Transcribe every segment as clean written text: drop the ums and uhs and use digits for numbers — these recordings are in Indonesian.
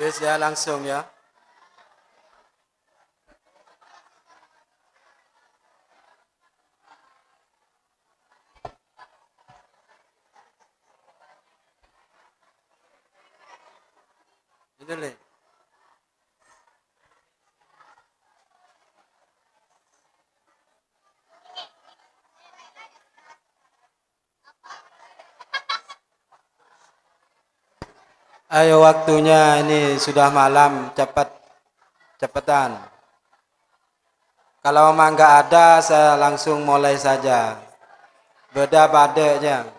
Wis ya langsung ya. Itu le. Ayo waktunya ini sudah malam, cepetan. Kalau memang nggak ada, saya langsung mulai saja. Beda padanya.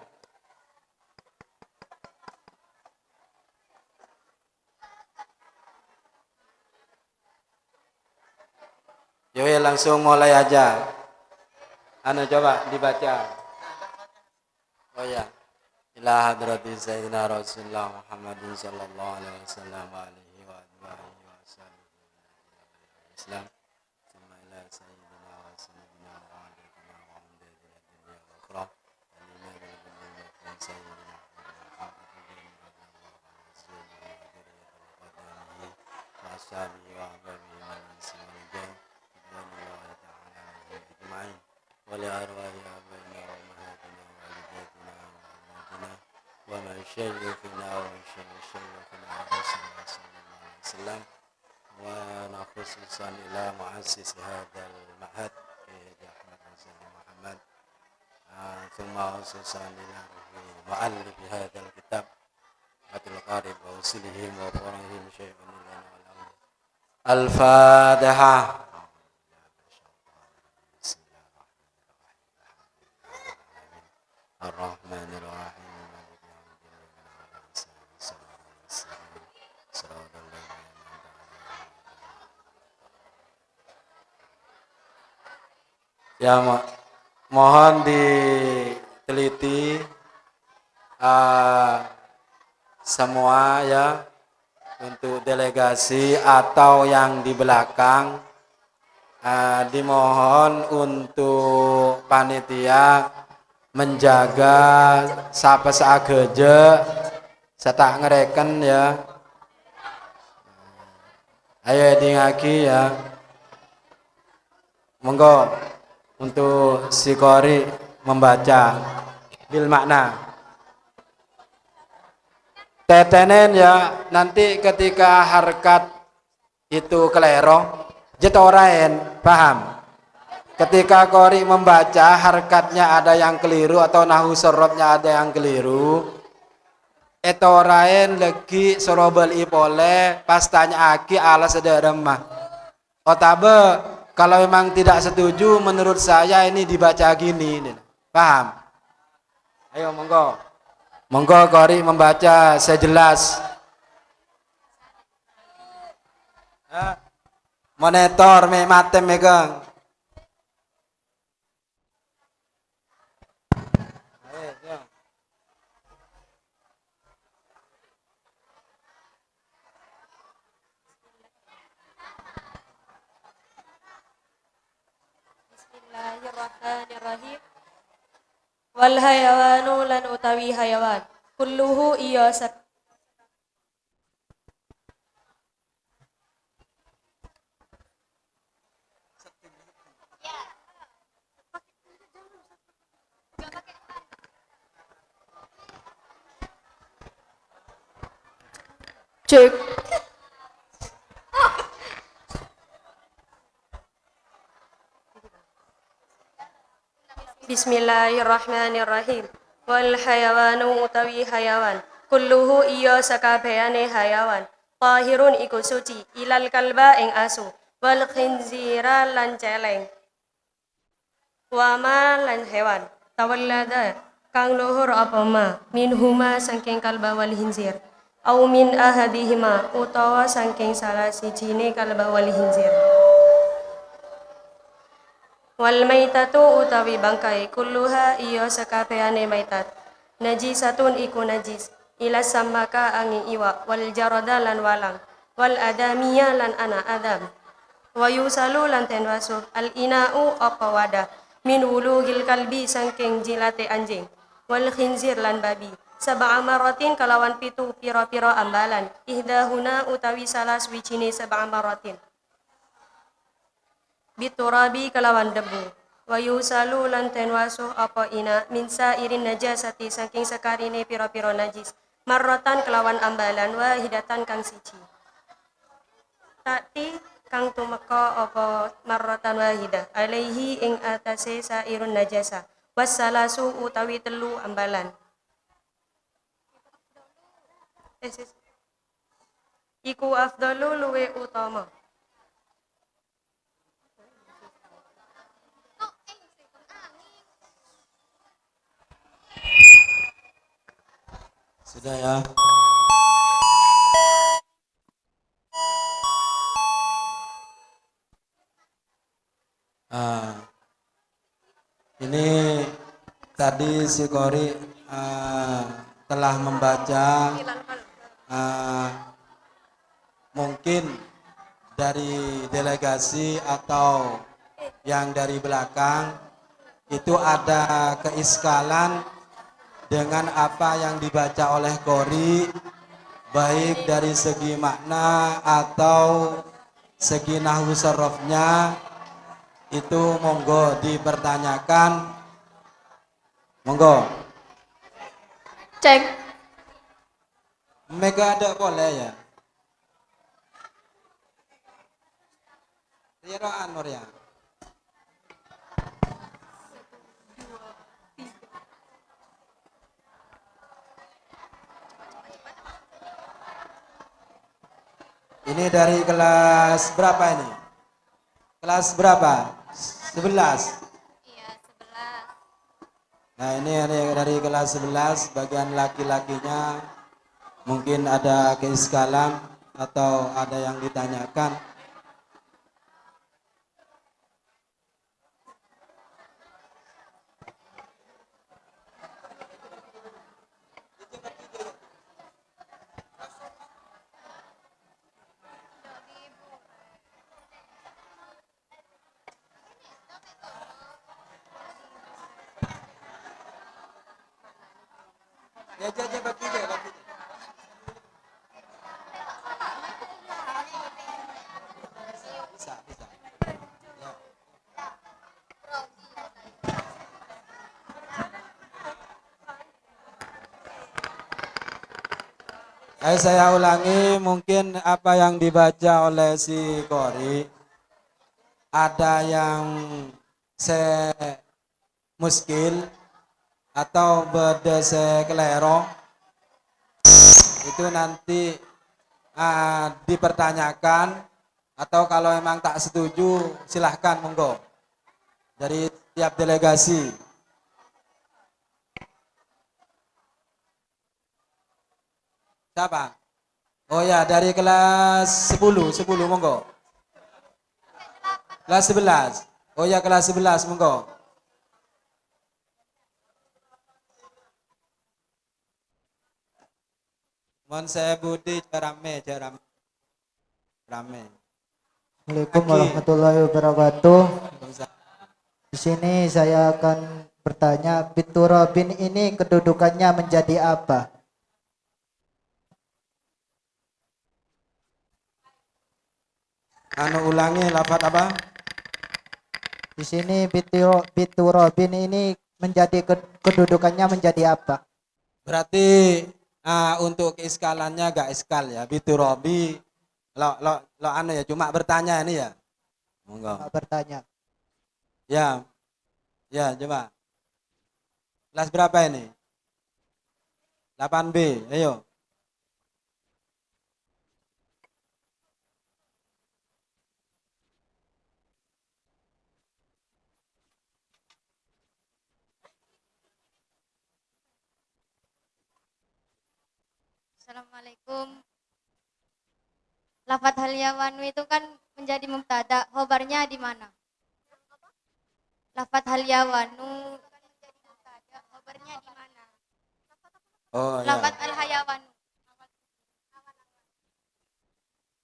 Yo ya langsung mulai aja. Anu coba dibaca. Oh ya. Ila hadrati Sayyidina Rasulullah Muhammadin sallallahu alaihi wasallam wa alihi wa alihi wa sallam. Islam. Thumma ila Sayyidina wa Sayyidina wa alihi wa umdatina dunya wa akhirah. Alimah bil bin Sayyidina شيخنا وشيخنا رسول الله صلى الله عليه وسلم ونخصصا إلى مؤسس هذا المعهد أحمد حسن محمد ثم خصوصا إلى مؤلف هذا الكتاب عبد القارئ ووصلهم وفرهم شيء لنا والأمر. الفاتحة. الرحمن الرحيم ya, mohon diteliti semua ya, untuk delegasi atau yang di belakang, dimohon untuk panitia menjaga sapa saageje serta ngereken ya. Ayo dingaki ya. Monggo untuk si Qori membaca bil makna. Tetenen ya, nanti ketika harkat itu kelero, jetorain, paham? Ketika Qori membaca harkatnya ada yang keliru atau nahu sorobnya ada yang keliru, etorain lagi sorobel ipole pastanya aki ala sederemah. Otabe kalau memang tidak setuju, menurut saya ini dibaca gini, paham? Ayo monggo, monggo Qori membaca sejelas. Monitor me matem megang. Bismillahirrahmanirrahim. Wal hayawanu lan utawi hayawan kulluhu iya cek. Bismillahirrahmanirrahim. Wal hayawanu utawi hayawan kulluhu iya sakabehane hayawan tahirun iku suci ilal kalba ing asu wal khinzira lan celeng wama lan hewan tawallada kang luhur apa ma minhuma saking kalba wal khinzir au min ahadihima utawa saking salah sijine kalba wal khinzir. Wal maitatu utawi bangkai kulluha iya sakabehane maitat najisatun iku najis ila samaka angin iwa wal jarada lan walang wal adamiya lan ana adam wa yusalu lan ten wasuh al ina'u apa wadah min wuluhil kalbi sangking jilate anjing wal khinzir lan babi sab'a maratin kalawan pitu piro-piro ambalan. Ihdahuna utawi salah suwijine sab'a maratin. Biturabi kalawan debu. Wa yusalu lan ten wasuh apa ina min sairin najasati saking sakarine piro-piro najis. Marrotan kelawan ambalan wahidatan kang siji. Takti kang tumeka apa marrotan wahidah alaihi ing atase sairun najasa. Wassalasu utawi telu ambalan. Iku afdalu luwe utama. Sudah ya. Ini tadi si Kori telah membaca mungkin dari delegasi atau yang dari belakang itu ada keiskalan dengan apa yang dibaca oleh Kori, baik dari segi makna atau segi nahwu sarofnya, itu monggo dipertanyakan. Monggo. Cek. Mega ada boleh ya. Riro Anur ya. Ini dari kelas berapa ini? Kelas berapa? 11. Iya, 11. Nah, ini dari kelas 11, bagian laki-lakinya mungkin ada keiskalan atau ada yang ditanyakan. Ya, bagi deh. Bisa. Ya. Saya ulangi, mungkin apa yang dibaca oleh si Kori, ada yang muskil atau berdese kelero, itu nanti dipertanyakan, atau kalau memang tak setuju silahkan monggo dari tiap delegasi. Siapa? Oh ya, dari kelas 10 monggo. Kelas 11. Oh ya, kelas 11 monggo. Mohon saya budi rame. Assalamualaikum warahmatullahi wabarakatuh. Di sini saya akan bertanya, biturabin ini kedudukannya menjadi apa? Ulangi lafaz apa? Di sini biturabin ini menjadi kedudukannya menjadi apa? Berarti untuk keiskalannya gak iskal ya. Biturabi lo ya, cuma bertanya ini ya. Monggo. Bertanya. Ya. Ya, coba. Kelas berapa ini? 8B. Ayo. Assalamualaikum. Lafadz hal yawanu itu kan menjadi mubtada, khobarnya di mana? Lafadz hal yawanu kan menjadi mubtada, khobarnya di mana? Oh ya. Lafadz al hayawanu.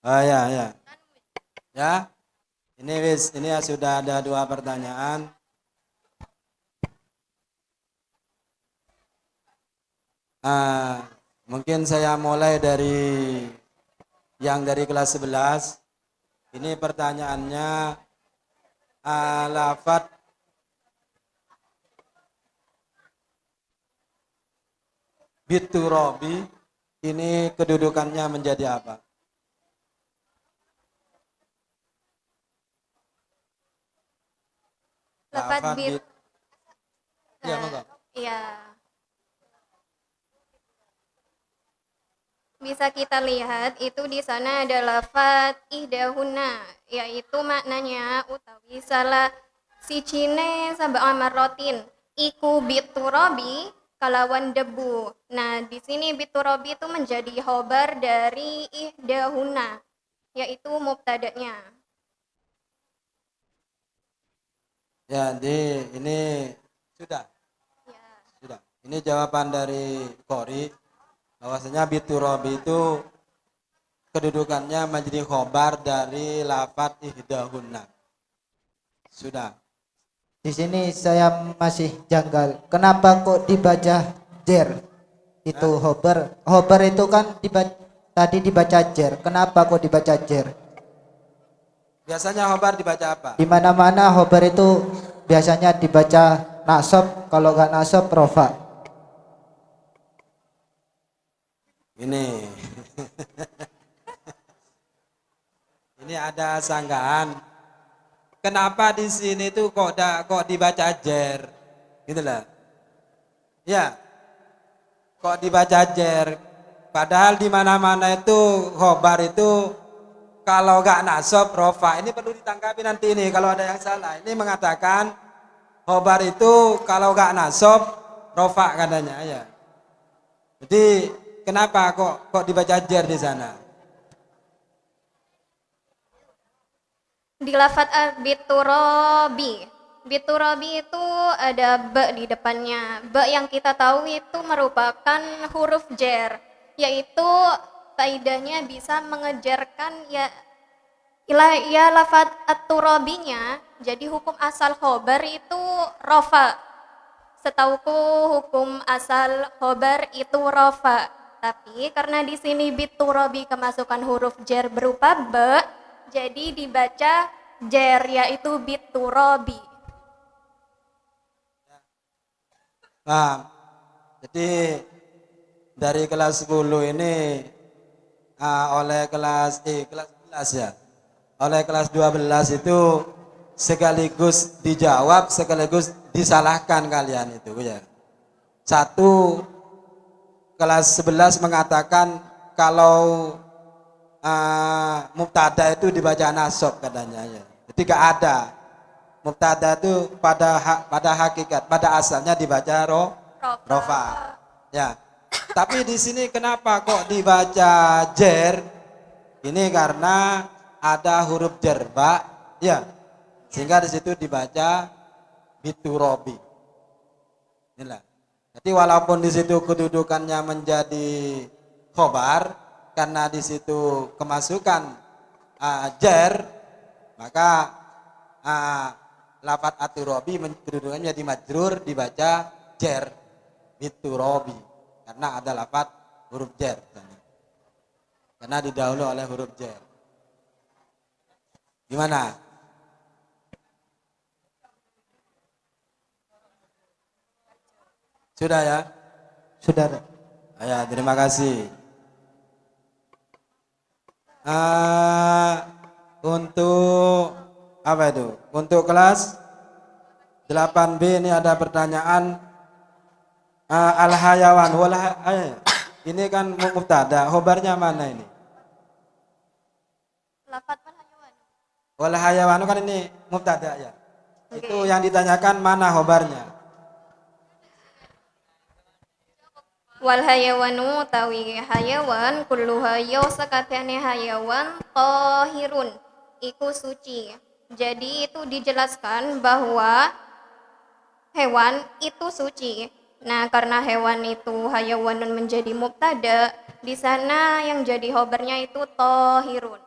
Oh ya. Ya. Ini ya sudah ada 2 pertanyaan. Mungkin saya mulai dari yang dari kelas 11. Ini pertanyaannya, lafadz biturabi ini kedudukannya menjadi apa? Lafadz bit. Iya, monggo. Iya. Bisa kita lihat itu di sana ada lafadz ihdahuna, yaitu maknanya utawi salah si cine sab'a marrotin iku biturabi kalawan debu. Nah, di sini biturabi itu menjadi khobar dari ihdahuna, yaitu mubtada'nya. Ya, ini sudah. Ya. Sudah. Ini jawaban dari Qori bahwasanya biturabi itu kedudukannya menjadi khobar dari lafadz ihdahunna. Sudah. Di sini saya masih janggal. Kenapa kok dibaca jer? Itu hober. Hober itu kan tadi dibaca jer. Kenapa kok dibaca jer? Biasanya khobar dibaca apa? Di mana-mana hober itu biasanya dibaca nasab, kalau nggak nasab rofa. Ini. Ini ada sanggahan. Kenapa di sini tuh kok dibaca jer? Gitu lah. Ya. Kok dibaca jer? Padahal di mana-mana itu khobar itu kalau nggak nasab rofa. Ini perlu ditanggapi nanti ini kalau ada yang salah. Ini mengatakan khobar itu kalau nggak nasab rofa katanya ya. Jadi kenapa kok dibaca jer di sana? Di lafadz biturabi. Biturabi itu ada ba di depannya. Ba yang kita tahu itu merupakan huruf jer, yaitu faidahnya bisa mengejarkan ya lafadz at-turabinya. Jadi hukum asal khobar itu rofa. Setauku hukum asal khobar itu rofa. Tapi karena di sini biturabi kemasukan huruf jer berupa ba, jadi dibaca jer, yaitu biturabi. Nah, jadi dari kelas 10 ini oleh kelas 11 ya. Oleh kelas 12 itu sekaligus dijawab sekaligus disalahkan kalian itu ya. Satu, kelas 11 mengatakan kalau mubtada itu dibaca nasab katanya ya. Jadi gak ada. Mubtada itu pada hakikat, pada asalnya dibaca rofa. Ya. Tapi di sini kenapa kok dibaca jer? Ini karena ada huruf jerba, ya. Sehingga di situ dibaca biturabi. Inilah. Jadi walaupun di situ kedudukannya menjadi khobar, karena di situ kemasukan jer, maka lafadz aturabi kedudukannya menjadi majrur dibaca jer biturabi karena ada lafadz huruf jer. Karena didahului oleh huruf jer. Gimana? Sudah ya? Sudah. Ya, terima kasih. Untuk apa itu? Untuk kelas 8B ini ada pertanyaan al-hayawan ini kan mubtada, khobarnya mana ini? Lafadz hayawan. Wal hayawan kan ini mubtada ya. Oke. Itu yang ditanyakan mana khobarnya? Wal hayawanu tawi hayawan kulluha yaw sakabehane hayawan tahirun iku suci. Jadi itu dijelaskan bahwa hewan itu suci. Nah, karena hewan itu hayawanun menjadi mubtada, di sana yang jadi khobarnya itu tahirun.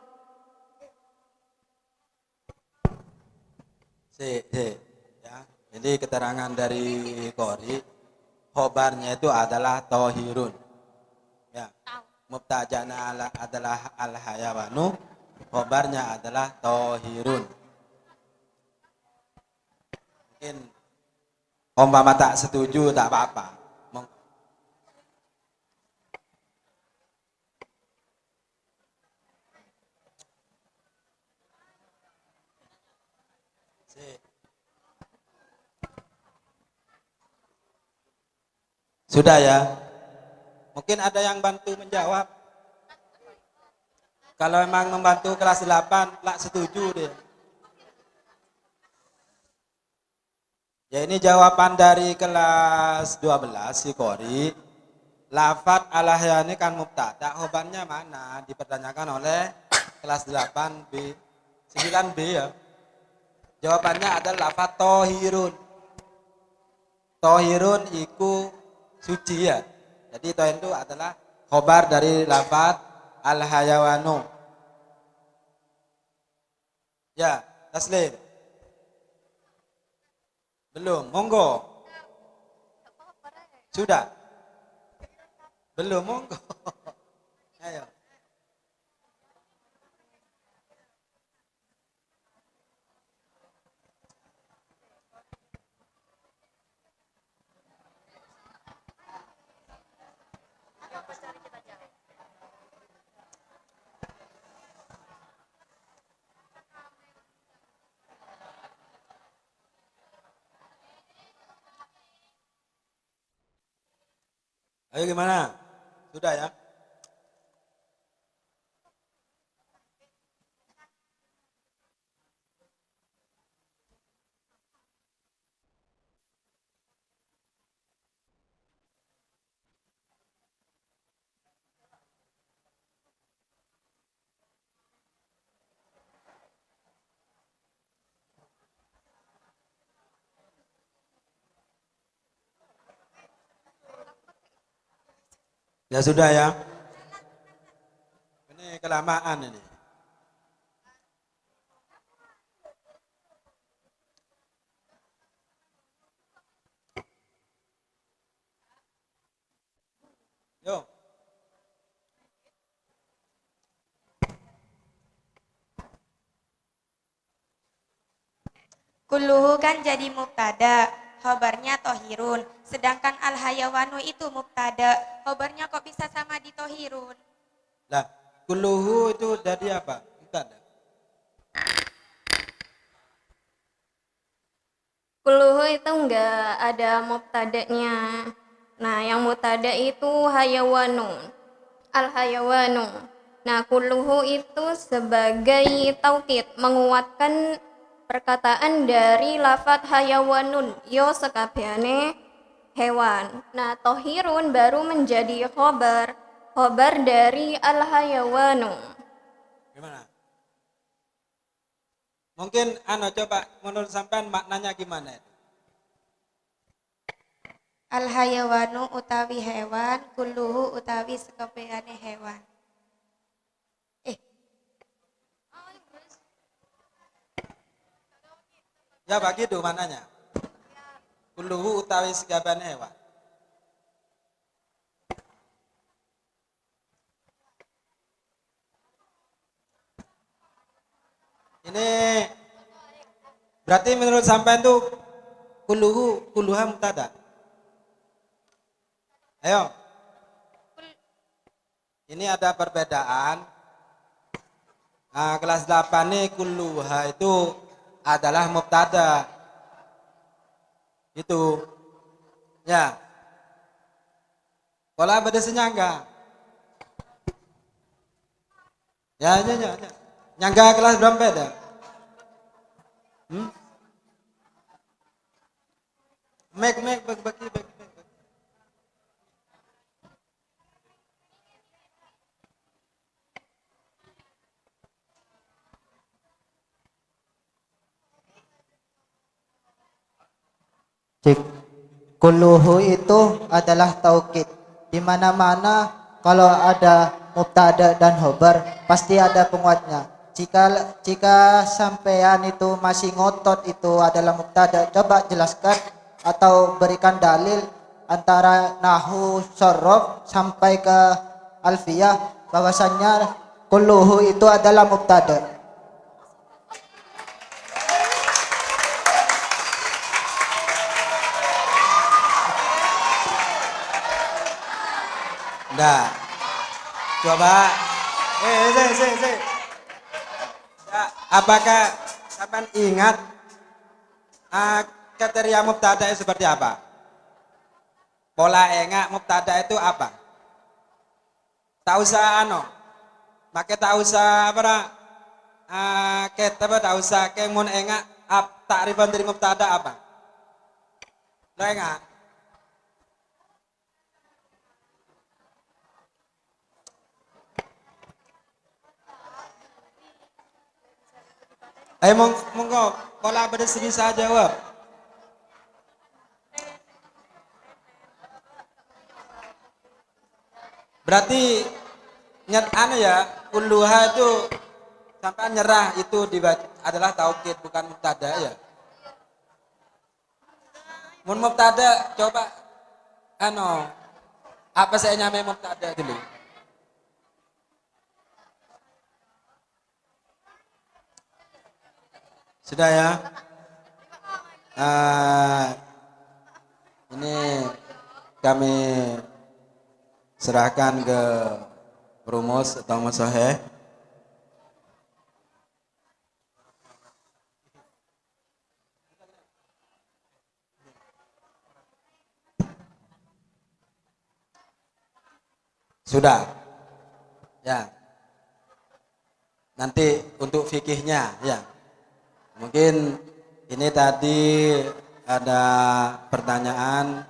Ya. Jadi keterangan dari Qori khobarnya itu adalah tohirun. Ya, mubtada'nya adalah al-hayawanu, khobarnya adalah tohirun. Mungkin umpama tak setuju tak apa-apa. Sudah ya? Mungkin ada yang bantu menjawab. Kalau memang membantu kelas 8, lah setuju deh. Ya ini jawaban dari kelas 12 si Kori. Lafat al-ahyani kan mubtada, khobarnya mana? Dipertanyakan oleh kelas 8B, 9B ya. Jawabannya adalah lafat tohirun. Tohirun iku suci ya. Jadi tohirun itu adalah khobar dari lafat al-hayawanu. Ya, Taslim. Belum, monggo. Sudah? Belum, monggo. Ayo. Ayo gimana? Sudah ya? Ya sudah ya. Ini kelamaan ini. Yo. Kulluhu kan jadi mubtada, khobarnya tohirun. Sedangkan al-hayawanu itu mubtada, khobarnya kok bisa sama di tohirun? Lah, kulluhu itu dari apa? Mubtada. Kulluhu itu enggak ada mubtada'nya. Nah, yang mubtada itu hayawanun. Al-hayawanu. Nah, kulluhu itu sebagai taukid, menguatkan perkataan dari lafat hayawanun, yo sekabehane hewan. Nah, tohirun baru menjadi khobar dari al-hayawanu. Gimana? Mungkin coba menurut sampean maknanya gimana? Al-hayawanu utawi hewan, kulluhu utawi sekabehane hewan. Ya begitu maknanya. Kulluhu utawi sekabehane hewan. Ini berarti menurut sampean tuh kulluha mubtada. Ayo. Ini ada perbedaan. Nah, kelas 8 nih kulluha itu adalah mubtada. Itu. Ya. Kalau ada senyangga. Ya. Nyangga kelas berapa beda? Bagi. Cik, kulluhu itu adalah taukid. Di mana-mana kalau ada mubtada dan khobar pasti ada penguatnya. Jika sampean itu masih ngotot itu adalah mubtada, coba jelaskan atau berikan dalil antara nahu sorof sampai ke alfiyah bahwasannya kulluhu itu adalah mubtada. Nggak. Coba. Ya, apakah sampean ingat kriteria mubtada itu seperti apa? Pola enggak mubtada itu apa? Tak usah make tak usah apa tak usah mun enggak takrifan dari mubtada apa? Lo enggak? Monggo pola berdiri bisa jawab. Berarti kulluha itu sampai nyerah itu adalah taukid bukan mubtada ya. Mun mubtada coba apa saya nyamai mubtada dulu. Sudah ya. Ini kami serahkan ke rumus atau musahih. Sudah. Ya. Nanti untuk fikihnya ya. Mungkin ini tadi ada pertanyaan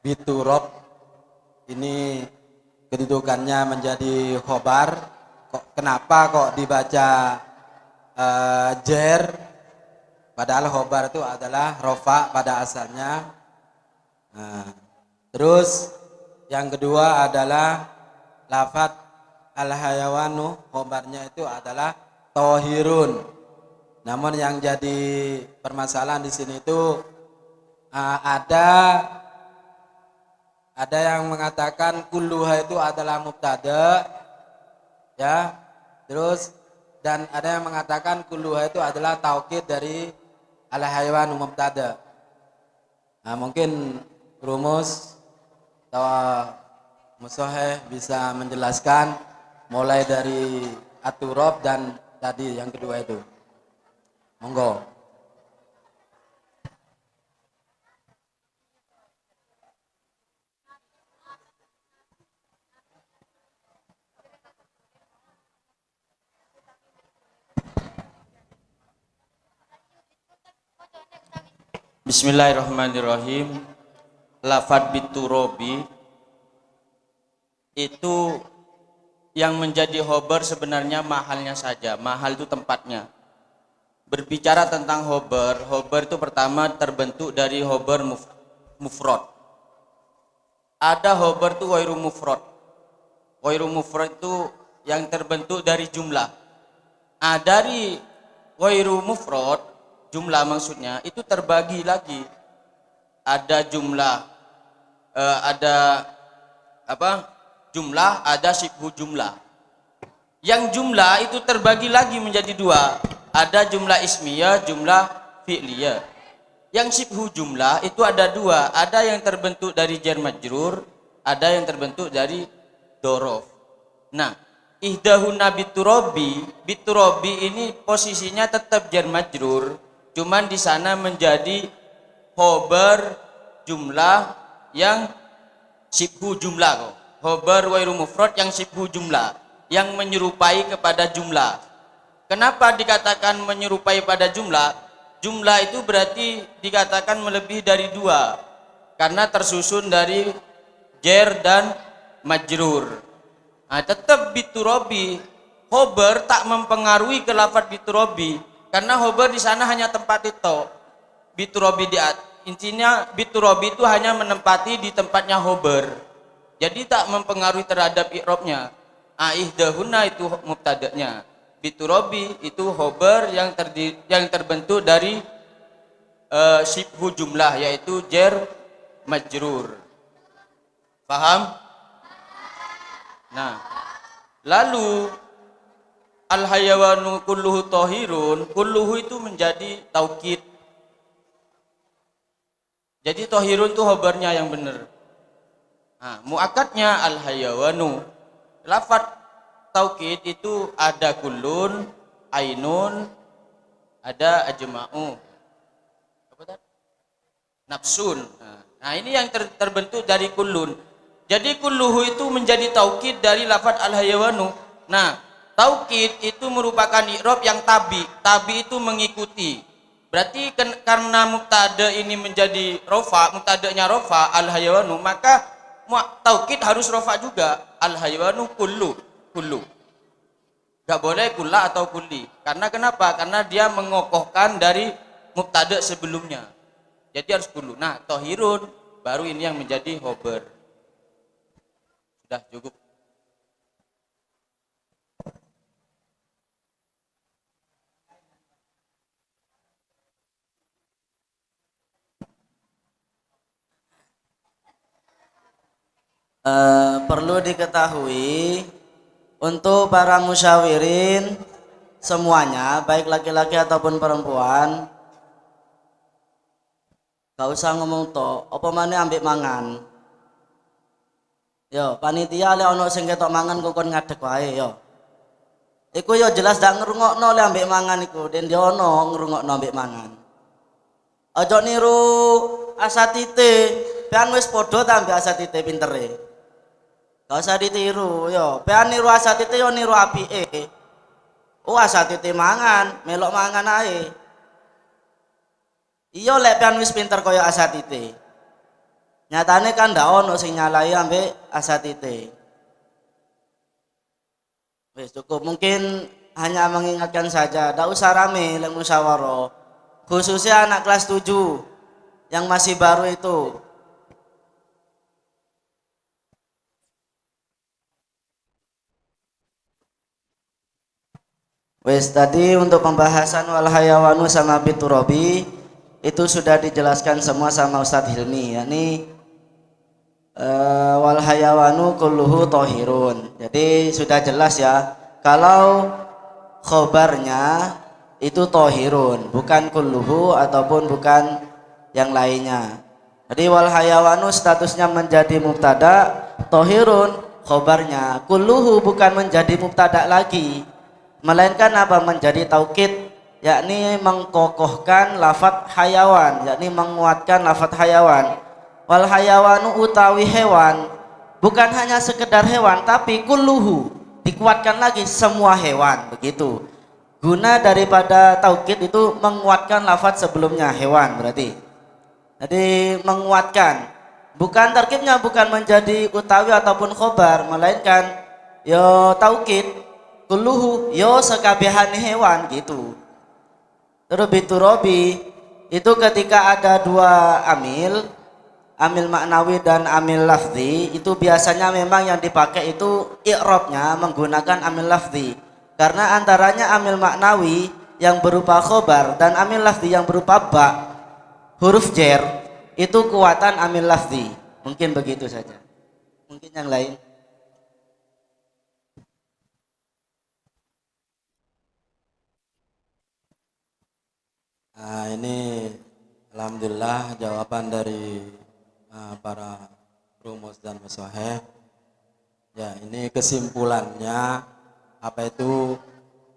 biturob ini kedudukannya menjadi khobar. Kenapa kok dibaca jer? Padahal khobar itu adalah rofa pada asalnya. Terus yang kedua adalah lafadz al-hayawanu, khobarnya itu adalah tohirun. Namun yang jadi permasalahan di sini itu ada yang mengatakan kulluha itu adalah mubtada, ya. Terus dan ada yang mengatakan kulluha itu adalah taukid dari al-hayawan mubtada. Nah, mungkin rumus atau musahih bisa menjelaskan mulai dari aturob dan tadi yang kedua itu. Monggo. Bismillahirrahmanirrahim. Lafadz biturobi itu yang menjadi khobar sebenarnya mahalnya saja. Mahal itu tempatnya. Berbicara tentang khobar itu pertama terbentuk dari khobar mufrad. Ada khobar itu ghairu mufrad. Ghairu mufrad itu yang terbentuk dari jumlah. Dari ghairu mufrad, jumlah maksudnya itu terbagi lagi. Ada jumlah, jumlah, ada sibhu jumlah. Yang jumlah itu terbagi lagi menjadi dua. Ada jumlah ismiyah, jumlah fi'liyah. Yang sibhu jumlah itu ada dua. Ada yang terbentuk dari jar majrur, ada yang terbentuk dari dorof. Nah, ihdahuna biturobi ini posisinya tetap jar majrur, cuman di sana menjadi khobar jumlah yang sibhu jumlah kok. Khobar wairu mufrad yang sibhu jumlah, yang menyerupai kepada jumlah. Kenapa dikatakan menyerupai pada jumlah? Jumlah itu berarti dikatakan melebihi dari dua, karena tersusun dari jer dan majrur. Nah, tetap biturobi, khobar tak mempengaruhi ke lafadz biturobi, karena khobar di sana hanya tempat itu. Biturobi intinya biturobi itu hanya menempati di tempatnya khobar. Jadi tak mempengaruhi terhadap i'rabnya. Ihdahuna itu mubtada'nya. Biturobi itu khobar yang terbentuk dari syibhu jumlah, yaitu jar majrur. Paham? Nah, lalu al hayawanu kulluhu tahirun, kulluhu itu menjadi taukid. Jadi tahirun itu khobarnya yang benar. Nah, muakadnya al hayawanu. Lafaz taukid itu ada kullun, ainun, ada ajma'u. Apa tadi? Nafsun. Nah, ini yang terbentuk dari kullun. Jadi kulluhu itu menjadi taukid dari lafaz al-hayawanu. Nah, taukid itu merupakan i'rab yang tabi. Tabi itu mengikuti. Berarti karena mubtada ini menjadi rofa, mubtadanya rofa al-hayawanu, maka taukid harus rofa juga. Al-hayawanu kullu. Gak boleh kulla atau kulli. Karena kenapa? Karena dia mengokohkan dari mubtada sebelumnya. Jadi harus kullu. Nah, tohirun baru ini yang menjadi khobar. Sudah cukup. Perlu diketahui untuk para musyawirin semuanya, baik laki-laki ataupun perempuan, gak usah ngomong tok, apa mana ambek mangan. Yo, panitia le ono sing ketok mangan kok kon ngadeg wae yo. Iku yo jelas dak ngrungokno le ambek mangan iku, den yo ono ngrungokno ambek mangan. Aja niru asatite, pean wis padha ta ambek asatite pintere. Gak usah ditiru yo, pean niru asatite yo niru apike. Oh asatite mangan, melok mangan ae. Iya lek pean wis pinter kaya asatite. Nyatane kan ndak ono sing nyalai ambek asatite. Wis cukup, mungkin hanya mengingatkan saja, ndak usah rame lek musyawarah. Khususnya anak kelas 7 yang masih baru itu. Wis tadi untuk pembahasan wal hayawanu sama biturabi itu sudah dijelaskan semua sama Ustadz Hilmi, yakni wal hayawanu kulluhu tohirun. Jadi sudah jelas ya, kalau khobarnya itu tohirun, bukan kulluhu ataupun bukan yang lainnya. Jadi wal hayawanu statusnya menjadi mubtada, tohirun khobarnya, kulluhu bukan menjadi mubtada lagi, melainkan apa? Menjadi taukid, yakni mengkokohkan lafadz hayawan, yakni menguatkan lafadz hayawan. Wal hayawanu utawi hewan, bukan hanya sekedar hewan, tapi kulluhu, dikuatkan lagi semua hewan, begitu. Guna daripada taukid itu menguatkan lafadz sebelumnya hewan berarti. Jadi menguatkan, bukan tarkibnya bukan menjadi utawi ataupun khobar, melainkan yo taukid kulluhu yo sekabehane hewan gitu. Terus biturabi itu ketika ada dua amil maknawi dan amil lafzi, itu biasanya memang yang dipakai itu i'rabnya menggunakan amil lafzi. Karena antaranya amil maknawi yang berupa khobar dan amil lafzi yang berupa ba, huruf jar, itu kuatan amil lafzi. Mungkin begitu saja. Mungkin yang lain. Nah, ini alhamdulillah jawaban dari para rumus dan musahih. Ya, ini kesimpulannya apa itu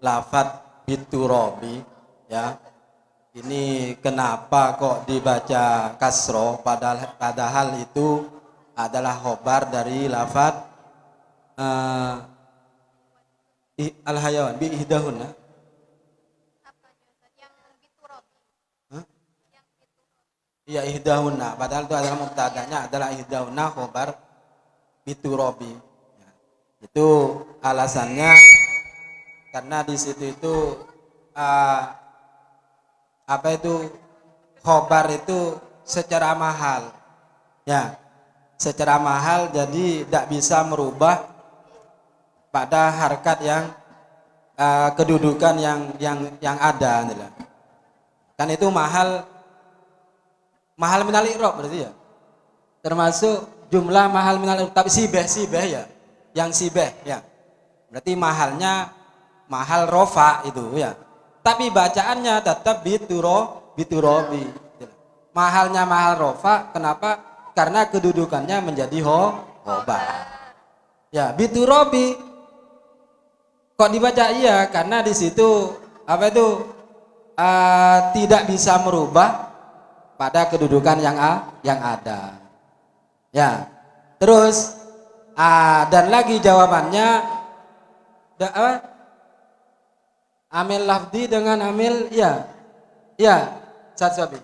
lafadz biturabi ya. Ini kenapa kok dibaca kasroh padahal itu adalah khobar dari lafadz al-hayawan bi ihdahunna. Iya ihdahunna, padahal itu adalah mubtadanya adalah ihdahunna khobar biturabi. Ya. Itu alasannya karena di situ itu apa itu khobar itu secara mahal. Ya. Secara mahal jadi tidak bisa merubah pada harkat yang kedudukan yang ada. Kan itu mahal mahal minal i'rab berarti ya. Termasuk jumlah mahal minal i'rab, tapi sibeh ya. Yang sibeh ya. Berarti mahalnya mahal rofa itu ya. Tapi bacaannya tetap biturobi. Mahalnya mahal rofa, kenapa? Karena kedudukannya menjadi khobar. Ya, biturobi. Kok dibaca iya? Karena di situ apa itu tidak bisa merubah pada kedudukan yang ada. Ya, terus dan lagi jawabannya amil lafdi dengan amil ya Satsabi.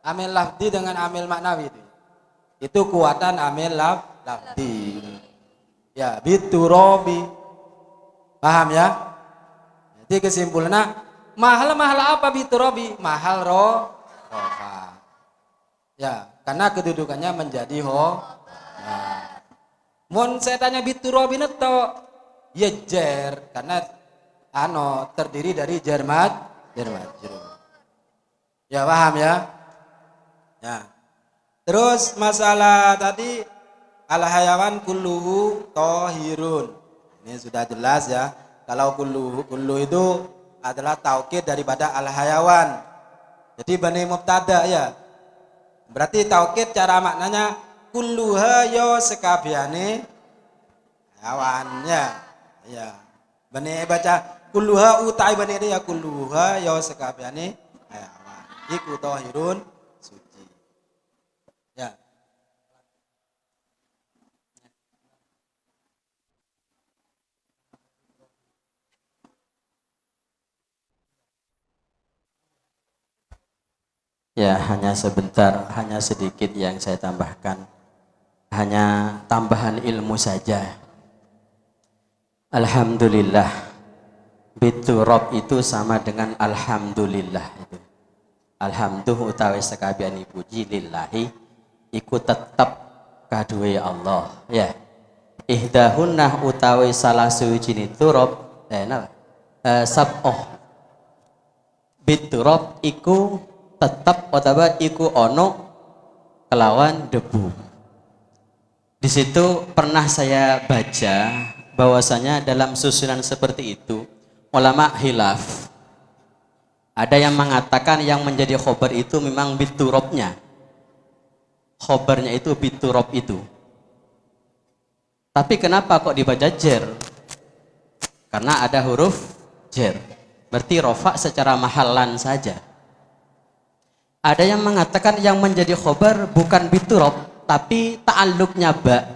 Amil lafdi dengan amil maknawi itu kuatan amil lafdi. Ya, biturobi. Paham ya? Jadi kesimpulannya mahal apa biturobi? Mahal rofa. Ya, karena kedudukannya menjadi nah. Mun saya tanya biturobi neto, ya jer, karena terdiri dari jar majrur. Ya paham ya? Ya. Terus masalah tadi al hayawan kulluhu tohirun. Ini sudah jelas ya. Kalau kullu itu adalah taukid daripada al hayawan. Jadi bani mubtada ya. Berarti taukid cara maknanya kulluha yo sekabiane hayawannya. Ya. Bani baca kulluha utai bani dia kulluha yo sekabiane hayawan. Iku tohirun suci. Ya. Ya, hanya sebentar, hanya sedikit yang saya tambahkan. Hanya tambahan ilmu saja. Alhamdulillah. Biturab itu sama dengan alhamdulillah itu. Alhamdulillah utawi sekabiani puji lillahi iku tetep kaduwe Allah, ya. Ihdahunnah utawi salah suwijine turab sab'oh. Biturab iku tetap otawa iku ono kelawan debu. Di situ pernah saya baca bahwasanya dalam susunan seperti itu ulama khilaf. Ada yang mengatakan yang menjadi khobar itu memang biturobnya. Khobarnya itu biturob itu. Tapi kenapa kok dibaca jer? Karena ada huruf jer. Berarti rofa secara mahallan saja. Ada yang mengatakan yang menjadi khobar bukan biturob, tapi ta'alluqnya ba.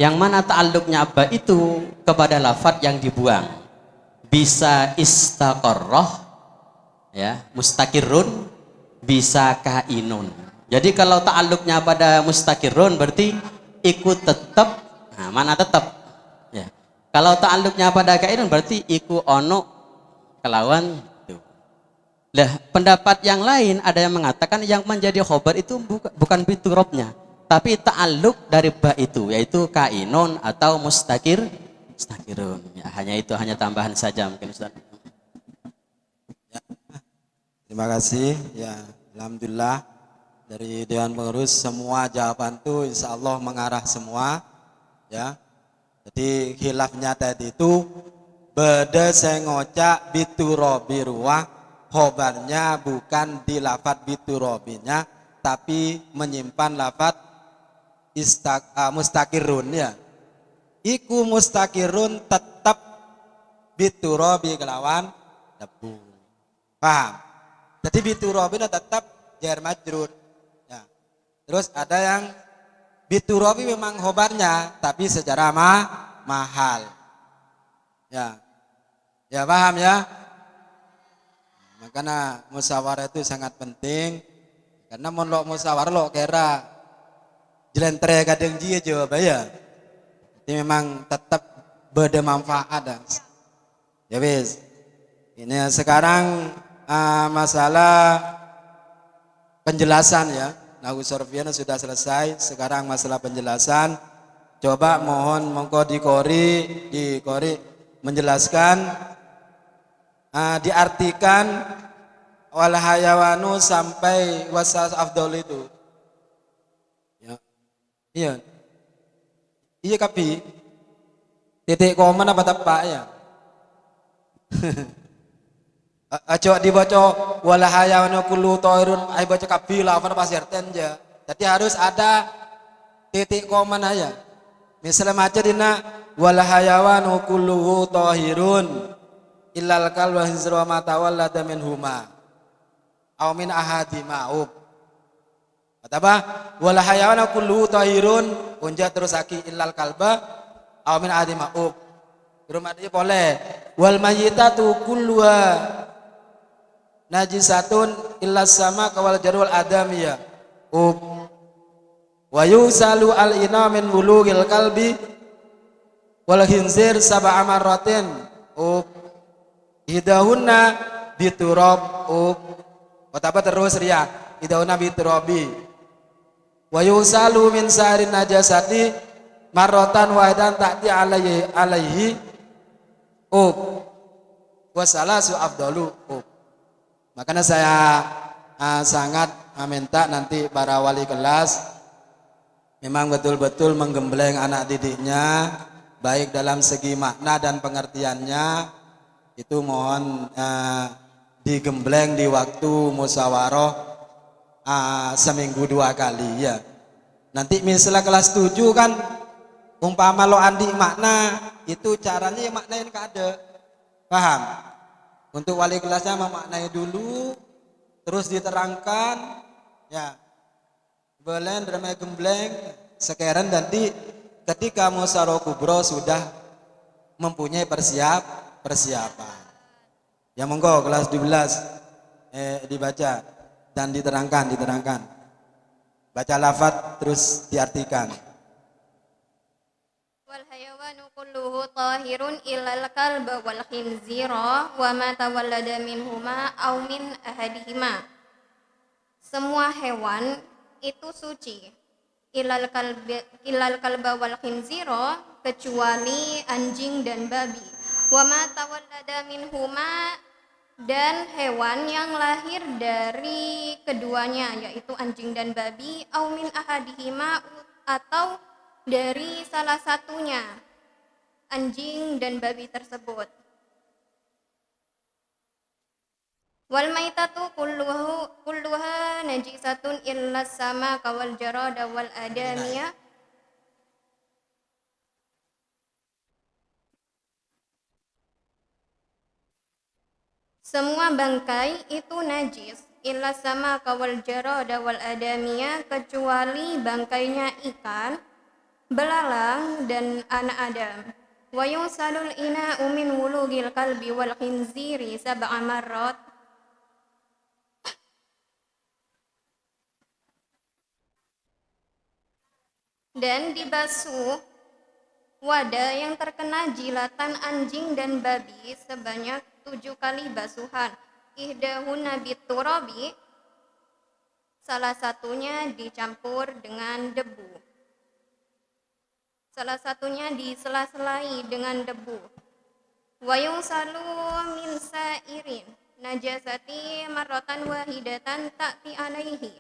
Yang mana ta'alluqnya ba itu kepada lafadz yang dibuang. Bisa istaqarrah, ya, mustaqirrun, bisa kainun. Jadi kalau ta'alluqnya pada mustaqirrun berarti ikut tetap, nah, mana tetap. Ya. Kalau ta'alluqnya pada kainun berarti iku ono kelawan. Nah, pendapat yang lain ada yang mengatakan yang menjadi khobar itu bukan biturobnya, tapi ta'alluq dari ba itu, yaitu kainun atau mustakirun. Ya, hanya tambahan saja mungkin Ustaz. Ya. Terima kasih. Ya, alhamdulillah dari Dewan Pengurus semua jawaban itu insya Allah mengarah semua. Ya. Jadi khilafnya tadi itu beda saya ngocak biturobi ruah. Khobarnya bukan di lafadz biturobinya, tapi menyimpan lafadz mustakirun ya. Iku mustakirun tetap biturobi kelawan debu. Paham? Jadi biturobi tetap jar majrur. Ya. Terus ada yang biturobi memang khobarnya, tapi secara mahal. Ya, ya paham ya. Makanya musyawarah itu sangat penting. Karena mun lo musyawarah lo kira jelentre kadang jia jawab ya. Jadi memang tetap bermanfaat. Ya wis. Ini sekarang masalah penjelasan ya. Nahwu sorfiana sudah selesai. Sekarang masalah penjelasan. Coba mohon mongko dikori menjelaskan. Diartikan wal hayawanu sampai wasas afdol itu. Ya. Iya. Iya kapi. Titik koma apa tepak ya? Coba dibaca wal hayawanu kullu ta'irun, ai baca kapi lah apa pasir tenja. Jadi harus ada titik koma aja. Misalnya macam dina wal hayawanu kulluhu tahirun illal kalwa hizra ma tawallada minhuma aw min ahadima ub. Kata apa? Wal hayawanu kulluhu tahirun unja terus aki illal kalba aw min ahadima ub. Rumah dia boleh. Wal mayyitatu kulluha najisatun illas sama kawal jarul adamiyah ub. Wa yusalu al ina min wulughil kalbi wal khinzir sab'a marratin idahunna biturab apa terus ria idahunna biturabi wa yusalu min sa'rin najasati marratan wahidan ta'ti alaihi wa salasu afdalu makanya saya sangat minta nanti para wali kelas memang betul-betul menggembleng anak didiknya baik dalam segi makna dan pengertiannya itu mohon digembleng di waktu musyawarah seminggu 2 kali ya. Nanti misalnya kelas 7 kan umpama lo andi makna itu caranya ya maknain kada. Paham? Untuk wali kelasnya memaknai dulu terus diterangkan ya. Belen ramai gembleng sekarang nanti ketika musyawarah kubro sudah mempunyai persiapan. Ya monggo kelas 12 dibaca dan diterangkan. Baca lafaz terus diartikan. Wal hayawanu kulluhu tahirun illal kalba wal khinzira wa ma tawallada minhuma aw min ahadihima. Semua hewan itu suci ilal kalba wal khinzira kecuali anjing dan babi wa ma tawallada minhuma dan hewan yang lahir dari keduanya yaitu anjing dan babi au min ahadihima atau dari salah satunya anjing dan babi tersebut. Wal maitatu kulluha najisatun illa sama kawal jarada wal adamiyah. Semua bangkai itu najis illa sama kawal jarada wal adamiyah kecuali bangkainya ikan, belalang dan anak Adam. Wa yusalul ina'u min wulughil kalbi wal khinziri sab'a marrat. Dan dibasuh wadah yang terkena jilatan anjing dan babi sebanyak 7 kali basuhan. Ihdahunna biturabi, salah satunya dicampur dengan debu. Salah satunya disela-selai dengan debu. Wa yusalu min sa'irin najasati marratan wahidatan ta'ti alaihi.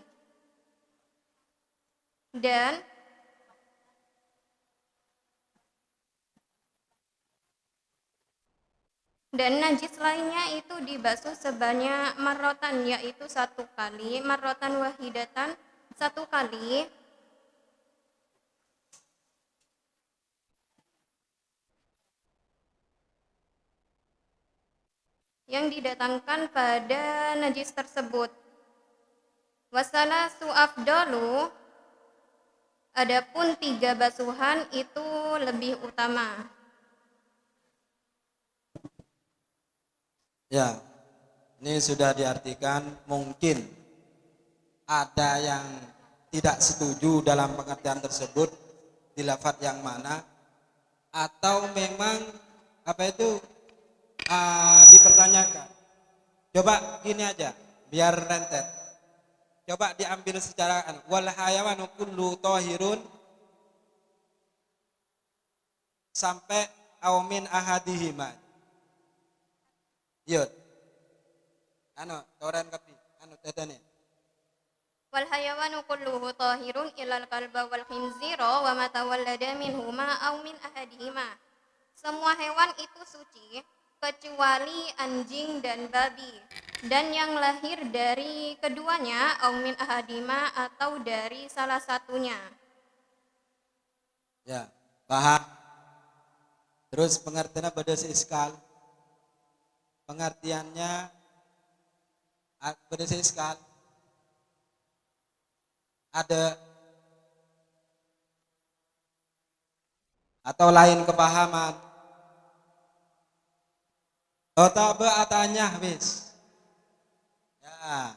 Dan najis lainnya itu dibasuh sebanyak marrotan, yaitu 1 kali, marrotan wahidatan 1 kali, yang didatangkan pada najis tersebut. Wasalasu afdalu, adapun 3 basuhan itu lebih utama. Ya, ini sudah diartikan. Mungkin ada yang tidak setuju dalam pengertian tersebut di lafaz yang mana, atau memang dipertanyakan. Coba gini aja, biar rentet. Coba diambil secara wal hayawanu kullu tahirun sampai aumin ahadihima. Yud. toren kapi tetene. Wal hayawanu kulluhu tahirun ilal kalba wal khinzira wa ma tawallada minhuma aw min ahadihima. Semua hewan itu suci kecuali anjing dan babi, dan yang lahir dari keduanya aw min ahadihima atau dari salah satunya. Ya, paham. Terus pengertiannya pada iskal. Pengertiannya pada iskal. Ada atau lain kepahaman. Otaba atanya wis. Ya.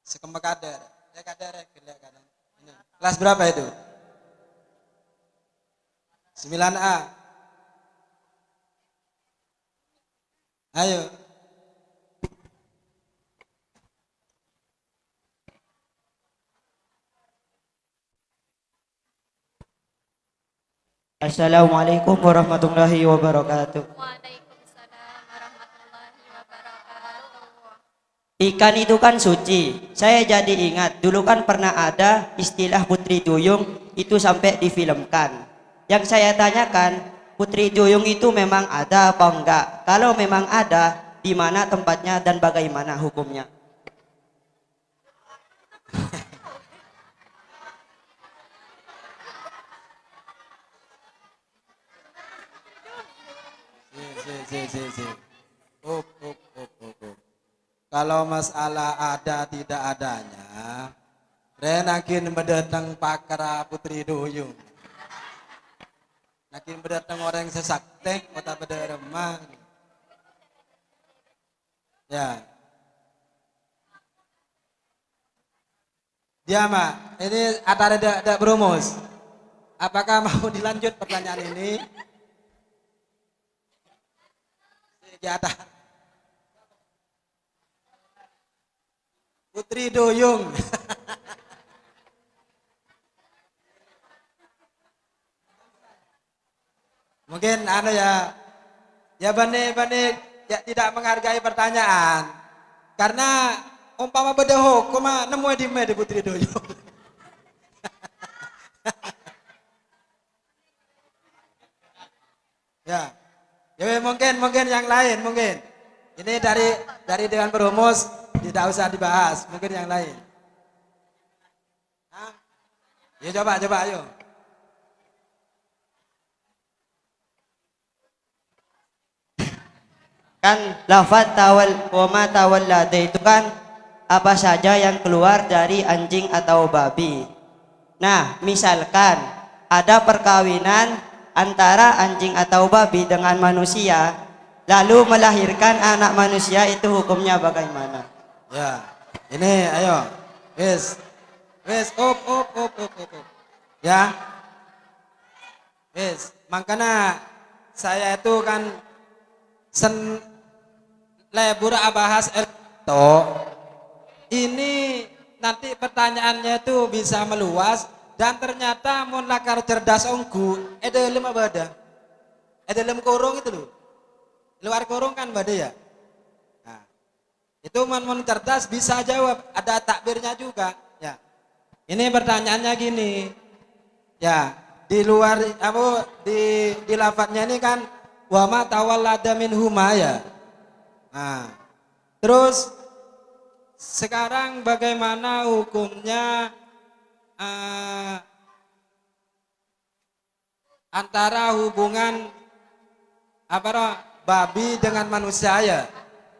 Sekemek kader. Ya kader gelek kanan. Ini. Kelas berapa itu? 9A. Ayo. Assalamualaikum warahmatullahi wabarakatuh. Waalaikumsalam warahmatullahi wabarakatuh. Ikan itu kan suci. Saya jadi ingat, dulu kan pernah ada istilah putri duyung itu sampai difilmkan. Yang saya tanyakan, putri duyung itu memang ada apa enggak? Kalau memang ada, di mana tempatnya dan bagaimana hukumnya? Si. Up. Kalau masalah ada tidak adanya, renakin mendatang pakar putri duyung. Nakin mendatang orang sesaktek, kota beda remah. Ya. Dia mah, ini ada berumus. Apakah mau dilanjut pertanyaan ini? Di atas. Putri duyung. Mungkin ya bane ya tidak menghargai pertanyaan. Karena umpama beda hukum nemu di putri duyung. Ya. Ya mungkin yang lain mungkin. Ini dari Dewan Perumus tidak usah dibahas, mungkin yang lain. Hah? Ya coba ayo. Kan lafaz wa ma tawallada itu kan apa saja yang keluar dari anjing atau babi. Nah, misalkan ada perkawinan antara anjing atau babi dengan manusia, lalu melahirkan anak manusia, itu hukumnya bagaimana? Ya, ini ayo, wes, up. Ya, wes, makanya saya itu kan lebur bahas itu, ini nanti pertanyaannya itu bisa meluas. Dan ternyata mun lakar cerdas ongku, lem abada. Lem korong itu loh. Luar korong kan bada ya. Nah, itu mun cerdas bisa jawab, ada takbirnya juga. Ya. Ini pertanyaannya gini. Ya, di luar di lafadznya ini kan wa ma tawallada minhuma ya. Nah, terus sekarang bagaimana hukumnya antara hubungan babi dengan manusia ya,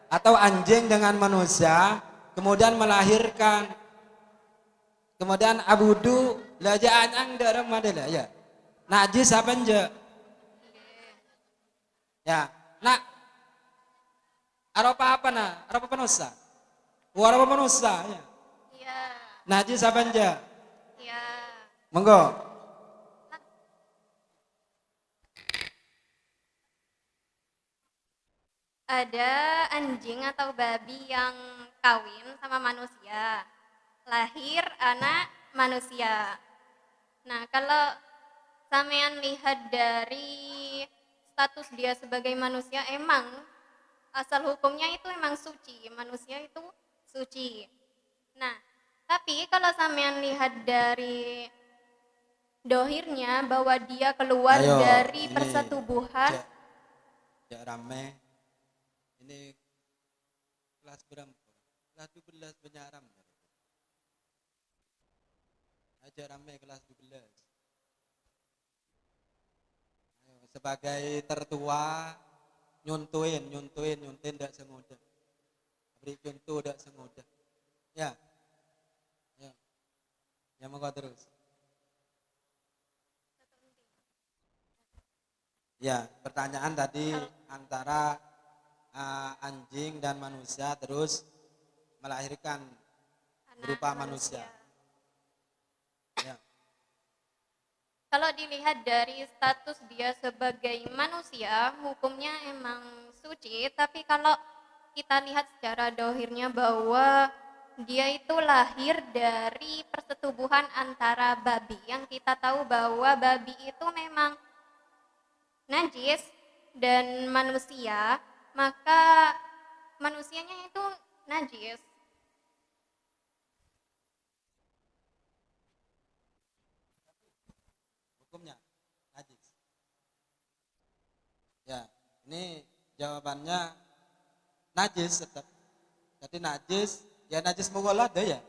atau anjing dengan manusia, kemudian melahirkan, kemudian abudu lajaan ang dalam madela ya, najis apa enggak ya, nak aropa penusa ya, najis apa enggak? Monggo. Ada anjing atau babi yang kawin sama manusia, lahir anak manusia. Nah, kalau sampean lihat dari status dia sebagai manusia, emang asal hukumnya itu memang suci, manusia itu suci. Nah, tapi kalau sampean lihat dari dohirnya bahwa dia keluar Ayo, dari ini persetubuhan, Jak rame. Ini kelas berapa? Kelas 12 penyaram. Aja rame kelas 12. Ayo, sebagai tertua nyuntuin tidak semudah. Beri contoh tidak semudah. Ya. Ya. Ya mau terus. Ya, pertanyaan tadi antara anjing dan manusia terus melahirkan berupa manusia. Ya. kalau dilihat dari status dia sebagai manusia, hukumnya emang suci, tapi kalau kita lihat secara dohirnya bahwa dia itu lahir dari persetubuhan antara babi, yang kita tahu bahwa babi itu memang najis dan manusia, maka manusianya itu najis. Hukumnya najis. Ya, ini jawabannya najis tetap. Jadi najis, ya najis mughalladh ya.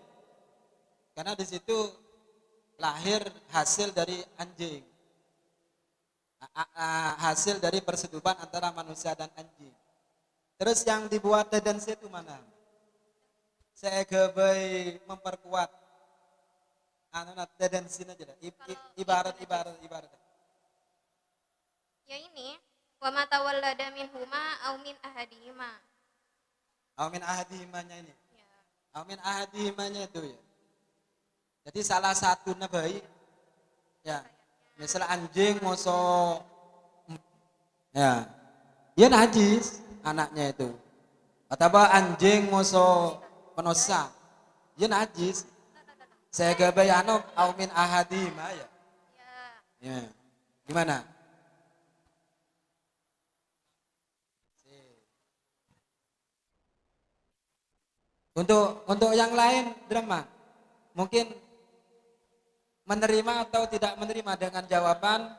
Karena di situ lahir hasil dari anjing. Hasil dari persetubuhan antara manusia dan anjing. Terus yang dibuat tendensi itu mana? Saya kebai memperkuat tendensinya aja. Ibarat. Ya ini, wa ma tawallada minhuma au min ahadihima. Amin ahadihimanya ini. Ya. Amin ahadihimanya itu ya. Jadi salah satu baik. Ya. Misal anjing moso ya. Ya najis anaknya itu. Atau anjing moso penosa. Ya najis. Saya gabayano aumin ahadihima ya. Ya. Gimana? Untuk yang lain drama mungkin menerima atau tidak menerima dengan jawaban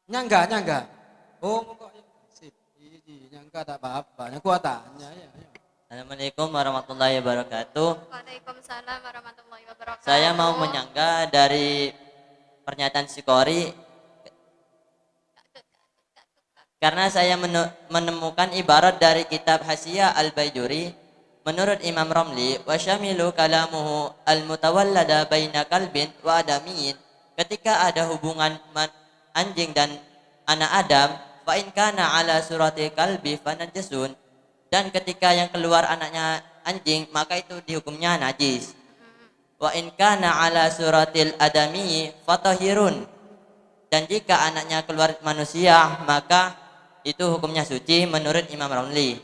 nyangga. Oh kok sip, nyangga tak apa-apa. Yang kuat tanya ya. Assalamualaikum warahmatullahi wabarakatuh. Waalaikumsalam warahmatullahi wabarakatuh. Saya mau menyangga dari pernyataan si Kori karena saya menemukan ibarat dari kitab Hasyiah Al-Baijuri menurut Imam Romli wa syamilu kalamuhu al-mutawallada baina kalbin wa adamiyin, ketika ada hubungan anjing dan anak Adam, fa in kana ala surati kalbi fanajasun, dan ketika yang keluar anaknya anjing maka itu dihukumnya najis. Wa in kana ala suratil adami fatahirun, dan jika anaknya keluar manusia maka itu hukumnya suci menurut Imam Romli.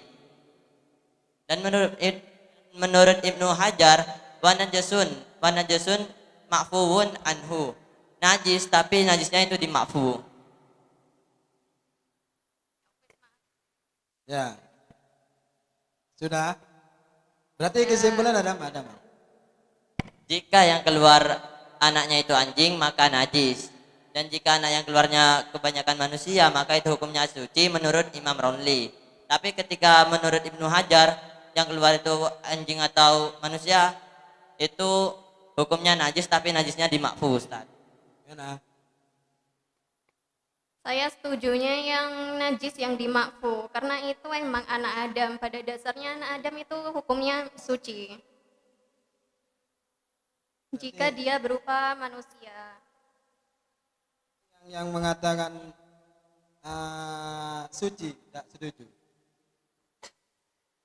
Dan menurut Ibnu Hajar wanajasun ma'fuun anhu, najis tapi najisnya itu dimakfu. Ya. Sudah? Berarti kesimpulan ada. Jika yang keluar anaknya itu anjing maka najis. Dan jika anak yang keluarnya kebanyakan manusia maka itu hukumnya suci menurut Imam Romli. Tapi ketika menurut Ibnu Hajar yang keluar itu anjing atau manusia itu hukumnya najis tapi najisnya dimakfu, Ustaz. Gimana? Saya setujunya yang najis yang dimakfu, karena itu memang anak Adam. Pada dasarnya anak Adam itu hukumnya suci jika dia berupa manusia. Yang mengatakan suci tidak setuju.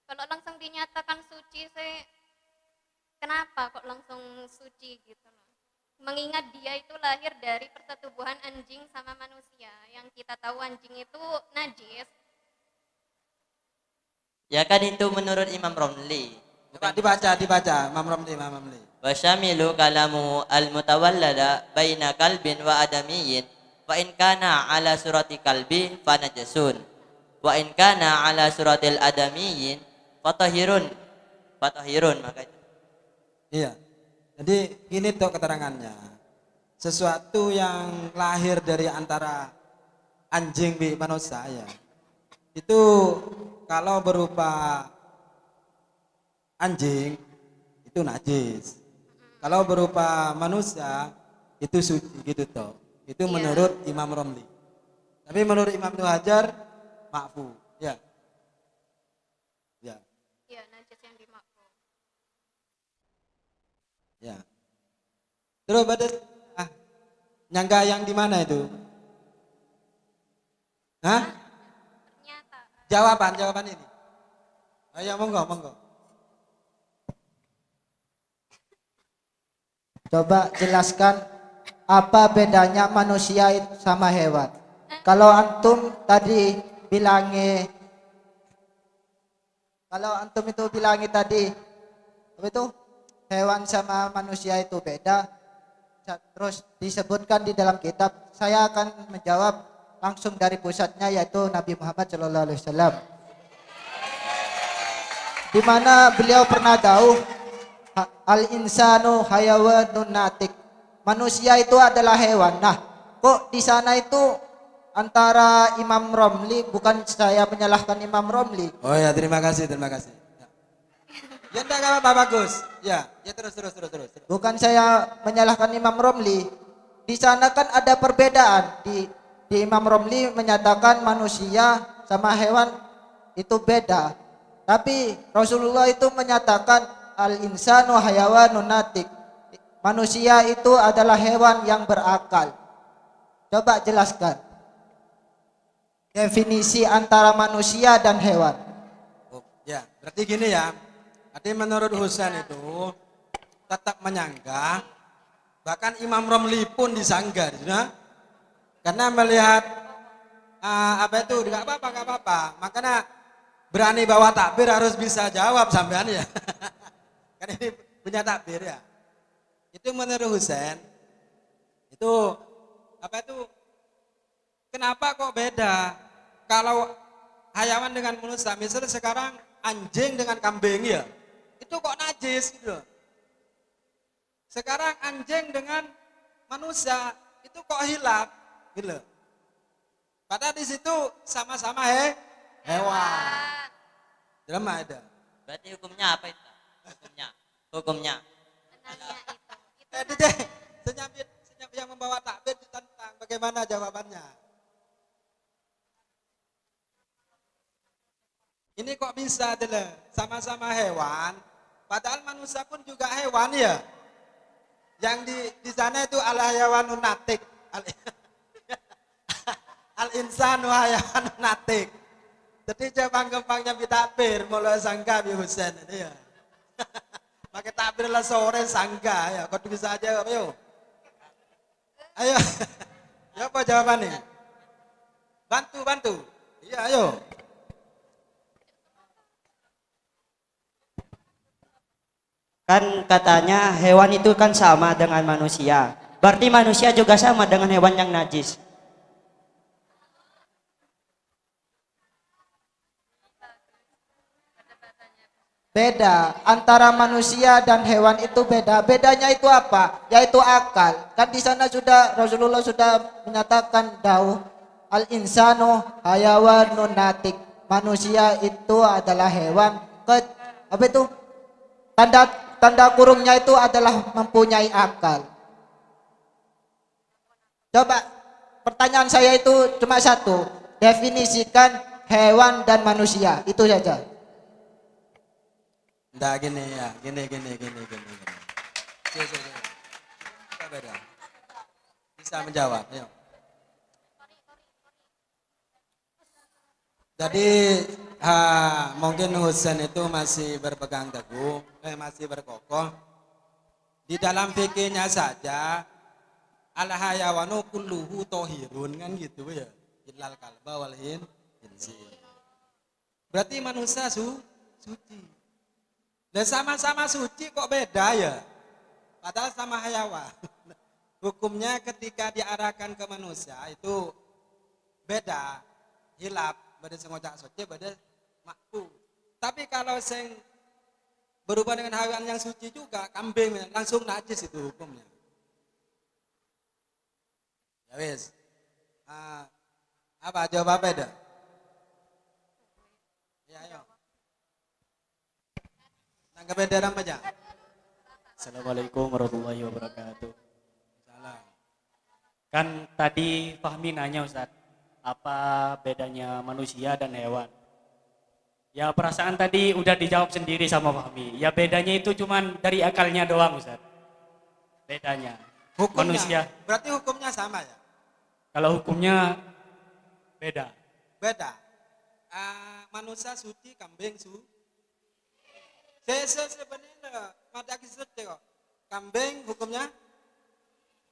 Kalau langsung dinyatakan suci, saya kenapa kok langsung suci gitu loh? Mengingat dia itu lahir dari persetubuhan anjing sama manusia, yang kita tahu anjing itu najis. Ya kan itu menurut Imam Romli. Coba dibaca Imam Romli. Wa syamilu kalamu al-mutawallada baina kalbin wa adamiyin, wa in kana ala surati kalbi fanajasun. wa in kana ala suratil adamiyyin fatahirun maka itu. Iya. Jadi ini tuh keterangannya. Sesuatu yang lahir dari antara anjing bi manusia ya. Itu kalau berupa anjing itu najis. Kalau berupa manusia itu suci gitu toh. Itu menurut Imam Romli. Tapi menurut Imam Ibnu Hajar makfu. Ya. Ya. Iya, najis yang dimakfu. Ya. Terus pada nyangga yang di mana itu? Hah? Jawaban ini. Ayo monggo. Coba jelaskan apa bedanya manusia itu sama hewan. Kalau antum tadi bilangi, tadi apa itu hewan sama manusia itu beda, terus disebutkan di dalam kitab, saya akan menjawab langsung dari pusatnya, yaitu Nabi Muhammad SAW, di mana beliau pernah dawuh, al insanu hayawanun natik, manusia itu adalah hewan. Nah, kok di sana itu antara Imam Romli, bukan saya menyalahkan Imam Romli. Oh ya, terima kasih. Ya enggak apa-apa, bagus. Ya terus. Bukan saya menyalahkan Imam Romli. Di sana kan ada perbedaan. Di Imam Romli menyatakan manusia sama hewan itu beda. Tapi Rasulullah itu menyatakan al insanu hayawanun natik. Manusia itu adalah hewan yang berakal. Coba jelaskan definisi antara manusia dan hewan. Oh, ya, berarti gini ya. Tadi menurut Husain itu tetap menyanggah, bahkan Imam Romli pun disanggah, ya? Karena melihat nggak apa-apa. Makanya berani bawa takbir harus bisa jawab sampean ya. Kan ini punya takbir ya. Itu menurut Husain itu kenapa kok beda? Kalau hayawan dengan manusia, misalnya sekarang anjing dengan kambing ya, itu kok najis gitu. Sekarang anjing dengan manusia itu kok hilaf gitu. Padahal di situ sama-sama hewan. Dalam ada. Berarti hukumnya apa itu? Hukumnya. Senyap yang membawa takbir ditentang, bagaimana jawabannya? Ini kok bisa adalah sama-sama hewan, padahal manusia pun juga hewan ya. Yang di sana itu al hayawanun natik, al insanu hayawanun natik. Jadi gampang-gampangnya bitakbir, mulai sangka bi Husain ini ya. Pakai takbir lah sore sangka ya, kau bisa aja ayo. Ayo. Ya apa jawabannya? Bantu. Iya ayo. Kan katanya hewan itu kan sama dengan manusia. Berarti manusia juga sama dengan hewan yang najis. Beda antara manusia dan hewan itu beda. Bedanya itu apa? Yaitu akal. Kan di sana Rasulullah sudah menyatakan dawuh al insanu hayawanun natik. Manusia itu adalah hewan. Apa itu? Tanda kurungnya itu adalah mempunyai akal. Coba pertanyaan saya itu cuma satu. Definisikan hewan dan manusia. Itu saja. Nggak gini ya, gini. Beda. Bisa menjawab, yuk. Jadi mungkin Husain itu masih berpegang teguh, masih berkokoh. Di dalam fikihnya saja, al hayawanu kulluhu tohirun kan gitu ya. Illal kalba wal insi. Berarti manusia suci. Dan sama-sama suci kok beda ya? Padahal sama hayawan. Hukumnya ketika diarahkan ke manusia itu beda, hilaf. bade sing ngocak suci bade makfu. Tapi kalau sing berhubungan dengan hewan yang suci juga, kambing langsung najis itu hukumnya. Ya wis. Apa jawab apa dah? Ya ayo. Tanggap dalam aja. Assalamualaikum warahmatullahi wabarakatuh. Salam. Kan tadi Fahmi nanya Ustaz, apa bedanya manusia dan hewan? Ya perasaan tadi udah dijawab sendiri sama Fahmi. Ya bedanya itu cuman dari akalnya doang Ustaz. Bedanya. Hukumnya, Manusia. berarti hukumnya sama ya? Kalau hukumnya beda. Beda. Manusia suci, kambing sebenarnya mata kisah kok. Kambing hukumnya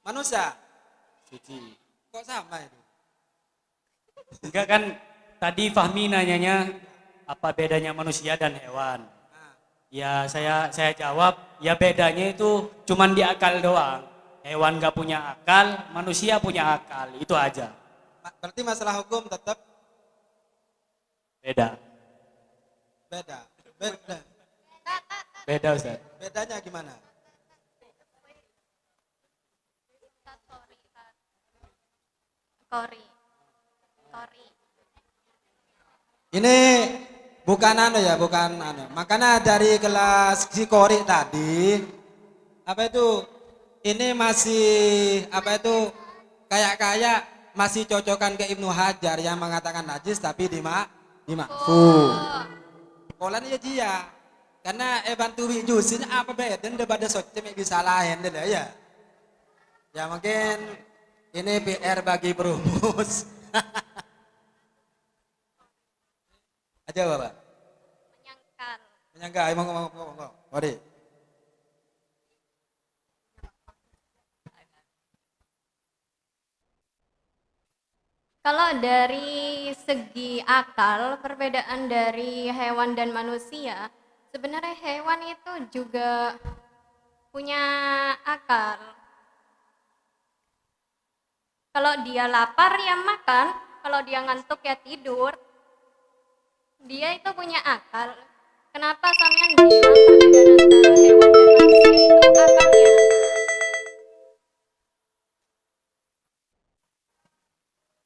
manusia Suci. kok sama itu? Enggak kan tadi Fahmi nanyanya apa bedanya manusia dan hewan. Ya saya jawab ya bedanya itu cuman di akal doang. Hewan gak punya akal, manusia punya akal, itu aja. Berarti masalah hukum tetap Beda. beda. Beda. Beda Ustaz. Bedanya gimana? Kori. Ini bukan bukan Makanya dari kelas psikori tadi apa itu? Ini masih kayak masih cocokan ke Ibnu Hajar yang mengatakan najis tapi dimakfu. Polan ya dia. Karena bantu jusin apa beda daripada socem bisa lain deh ya. Ya mungkin ini PR bagi perumus. Aja Bapak. Menyangkal. Ngomong. Mari. Kalau dari segi akal, perbedaan dari hewan dan manusia, sebenarnya hewan itu juga punya akal. Kalau dia lapar ya makan, kalau dia ngantuk ya tidur. Dia itu punya akal. Kenapa sampean bilang perbedaan antara hewan dan manusia itu akalnya?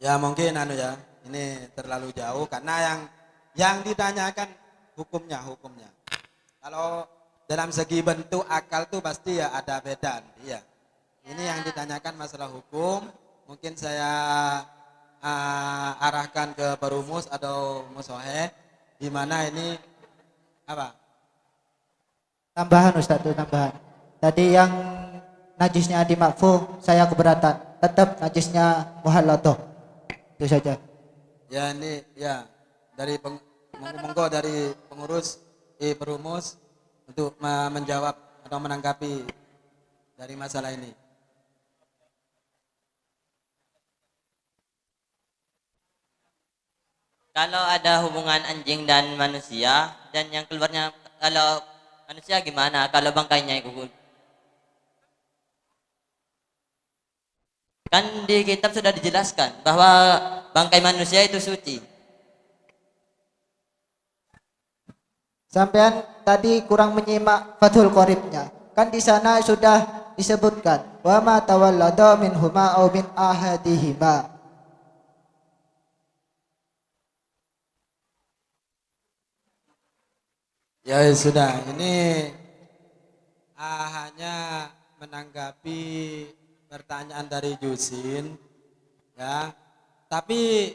Ya mungkin ini terlalu jauh karena yang ditanyakan hukumnya. Kalau dalam segi bentuk akal tuh pasti ya ada beda, iya. Ini yang ditanyakan masalah hukum, mungkin saya arahkan ke perumus atau musohe, di mana ini apa? Tambahan Ustaz tuh tambahan. Tadi yang najisnya dimakfu saya keberatan. Tetap najisnya muhalladoh. Itu saja. Ya ini ya dari monggo dari pengurus perumus untuk menjawab atau menanggapi dari masalah ini. Kalau ada hubungan anjing dan manusia dan yang keluarnya kalau manusia gimana? Kalau bangkainya ikut. Kan di kitab sudah dijelaskan bahwa bangkai manusia itu suci. Sampean tadi kurang menyimak Fathul Qoribnya. Kan di sana sudah disebutkan wa ma tawallada minhuma aw min ahadihima. Ya sudah, ini hanya menanggapi pertanyaan dari Jusin ya. Tapi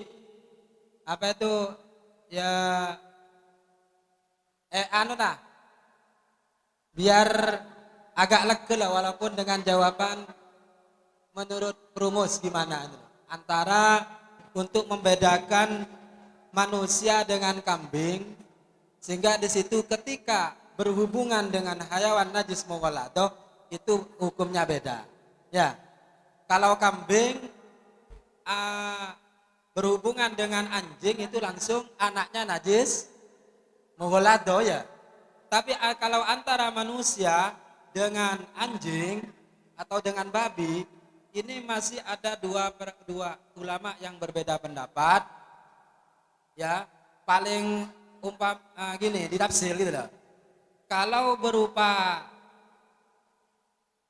apa itu ya biar agak lega lah walaupun dengan jawaban menurut perumus gimana itu. Antara untuk membedakan manusia dengan kambing sehingga di situ ketika berhubungan dengan hayawan najis mughalladah itu hukumnya beda. Ya. Kalau kambing berhubungan dengan anjing itu langsung anaknya najis mughalladah ya. Tapi kalau antara manusia dengan anjing atau dengan babi ini masih ada dua ulama yang berbeda pendapat. ya paling gini ditafsir gitu loh. Kalau berupa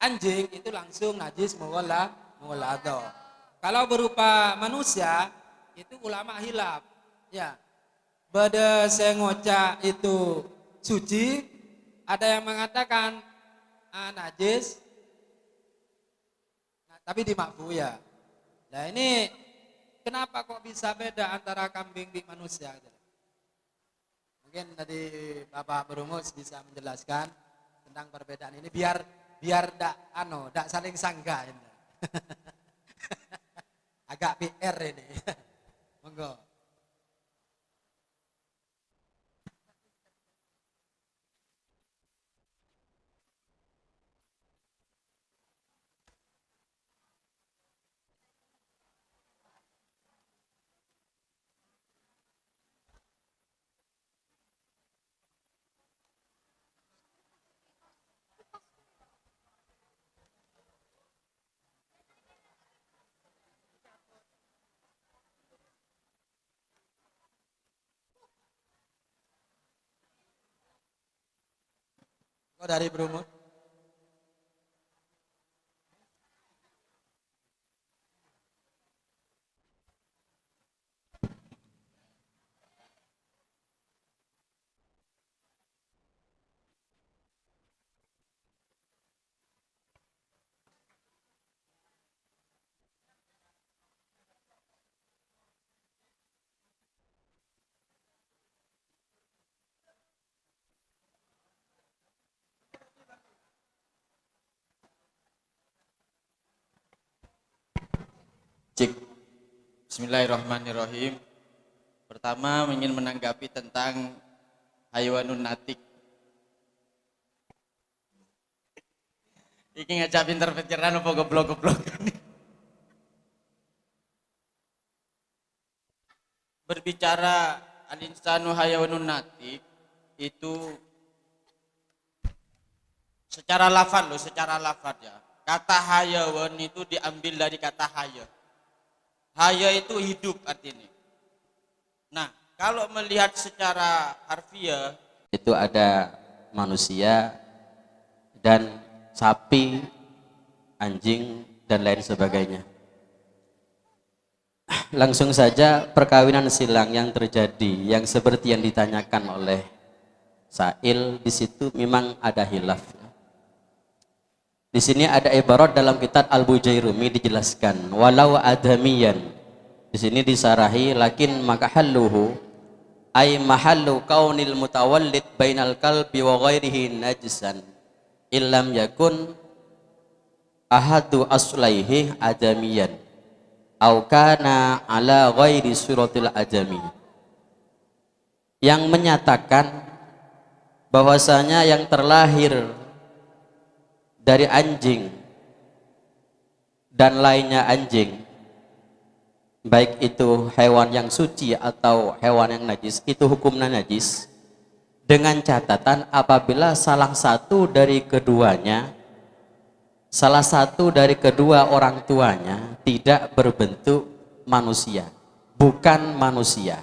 anjing itu langsung najis mughalladha. Kalau berupa manusia itu ulama hilaf. Ya. Bada sengoca itu suci, ada yang mengatakan najis. Nah, tapi dimakfu ya. Nah, ini kenapa kok bisa beda antara kambing di manusia? Mungkin tadi Bapak Berumus bisa menjelaskan tentang perbedaan ini biar dak saling sangga ini. Agak PR ini. Monggo. Kok dari Berumus? Cik. Bismillahirrahmanirrahim. Pertama ingin menanggapi tentang hayawanun natik. Iki ngajak pinter-pinteran apa goblok-goblok. Berbicara al-insanu hayawanun natik itu secara lafaz ya. Kata hayawan itu diambil dari kata haya. Haya itu hidup artinya. Nah, kalau melihat secara harfiah itu ada manusia dan sapi, anjing dan lain sebagainya. Langsung saja perkawinan silang yang terjadi yang seperti yang ditanyakan oleh Sail di situ memang ada hilaf. Di sini ada ibarat dalam kitab Al-Bujairumi dijelaskan walau adamiyan. Di sini disarahi lakin makahalluhu ay mahallu kaunil mutawallid bainal kalbi wa ghairihi najisan illam yakun ahadu aslaihi adamiyan au kana ala ghairi suratil adami. Yang menyatakan bahwasanya yang terlahir dari anjing dan lainnya anjing, baik itu hewan yang suci atau hewan yang najis, itu hukumnya najis, dengan catatan apabila salah satu dari kedua orang tuanya tidak berbentuk manusia, bukan manusia,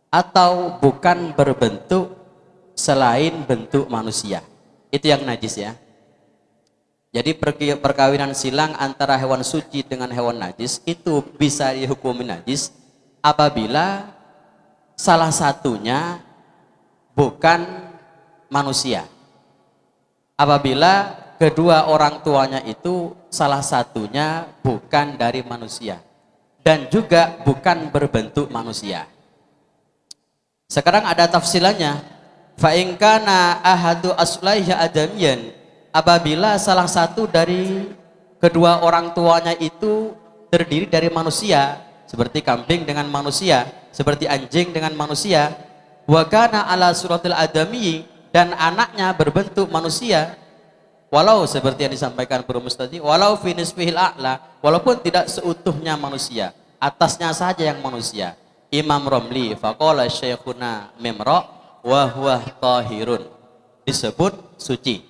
atau bukan berbentuk selain bentuk manusia, itu yang najis ya. Jadi perkawinan silang antara hewan suci dengan hewan najis itu bisa dihukumi najis apabila salah satunya bukan manusia. Apabila kedua orang tuanya itu salah satunya bukan dari manusia dan juga bukan berbentuk manusia. Sekarang ada tafsilannya. Fa in kana ahadu aslaiha adamiyan, apabila salah satu dari kedua orang tuanya itu terdiri dari manusia, seperti kambing dengan manusia, seperti anjing dengan manusia, wa kana ala suratil adami, dan anaknya berbentuk manusia, walau seperti yang disampaikan Berumus tadi, walau fi nisfihil a'la, walaupun tidak seutuhnya manusia, atasnya saja yang manusia. Imam Romli faqala syekhuna mimra wa huwa tahirun, disebut suci.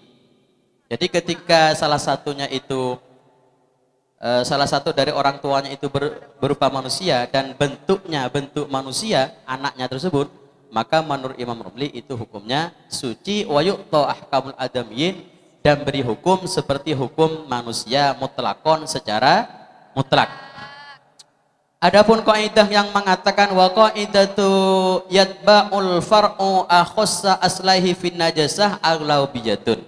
Jadi ketika salah satunya itu salah satu dari orang tuanya itu berupa manusia dan bentuknya bentuk manusia anaknya tersebut, maka menurut Imam Romli itu hukumnya suci wa yu'ta ahkamul adamiyyin, dan beri hukum seperti hukum manusia mutlakon secara mutlak. Adapun kaidah yang mengatakan wa qaidatu yatba'ul far'u akhassa aslahi fin najasah aglau bijatun.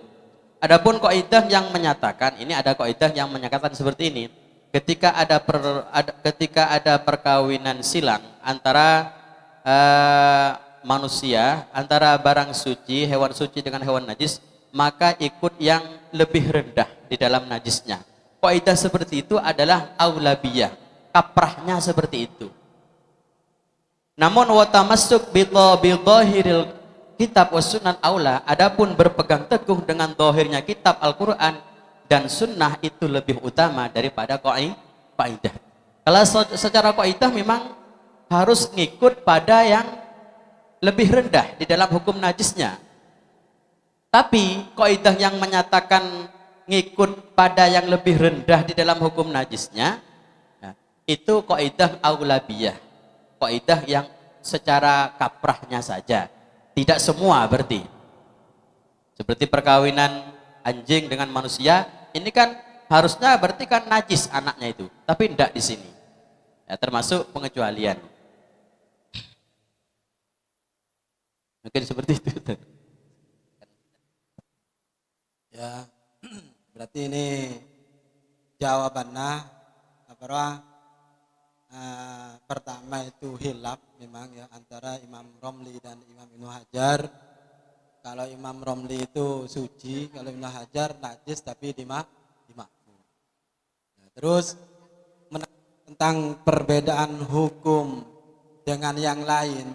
Adapun kaidah yang menyatakan, ini ada kaidah yang menyatakan seperti ini. Ketika ada perkawinan silang antara manusia, antara barang suci, hewan suci dengan hewan najis, maka ikut yang lebih rendah di dalam najisnya. Kaidah seperti itu adalah aulabiyah, kaprahnya seperti itu. Namun wa tamassuk bi dhahiril kitab was sunnah aula, adapun berpegang teguh dengan zahirnya kitab Al-Qur'an dan sunnah itu lebih utama daripada kaidah. Kalau secara kaidah memang harus ngikut pada yang lebih rendah di dalam hukum najisnya. Tapi kaidah yang menyatakan ngikut pada yang lebih rendah di dalam hukum najisnya, itu kaidah aulabiyah, kaidah yang secara kaprahnya saja, tidak semua berarti. Seperti perkawinan anjing dengan manusia, ini kan harusnya berarti kan najis anaknya itu, tapi tidak di sini. Ya, termasuk pengecualian. Mungkin seperti itu. Ya, berarti ini jawabannya apa? Pertama itu hilaf memang ya antara Imam Romli dan Imam Ibnu Hajar. Kalau Imam Romli itu suci, kalau Ibnu Hajar najis tapi dimakfur. Nah, terus tentang perbedaan hukum dengan yang lain,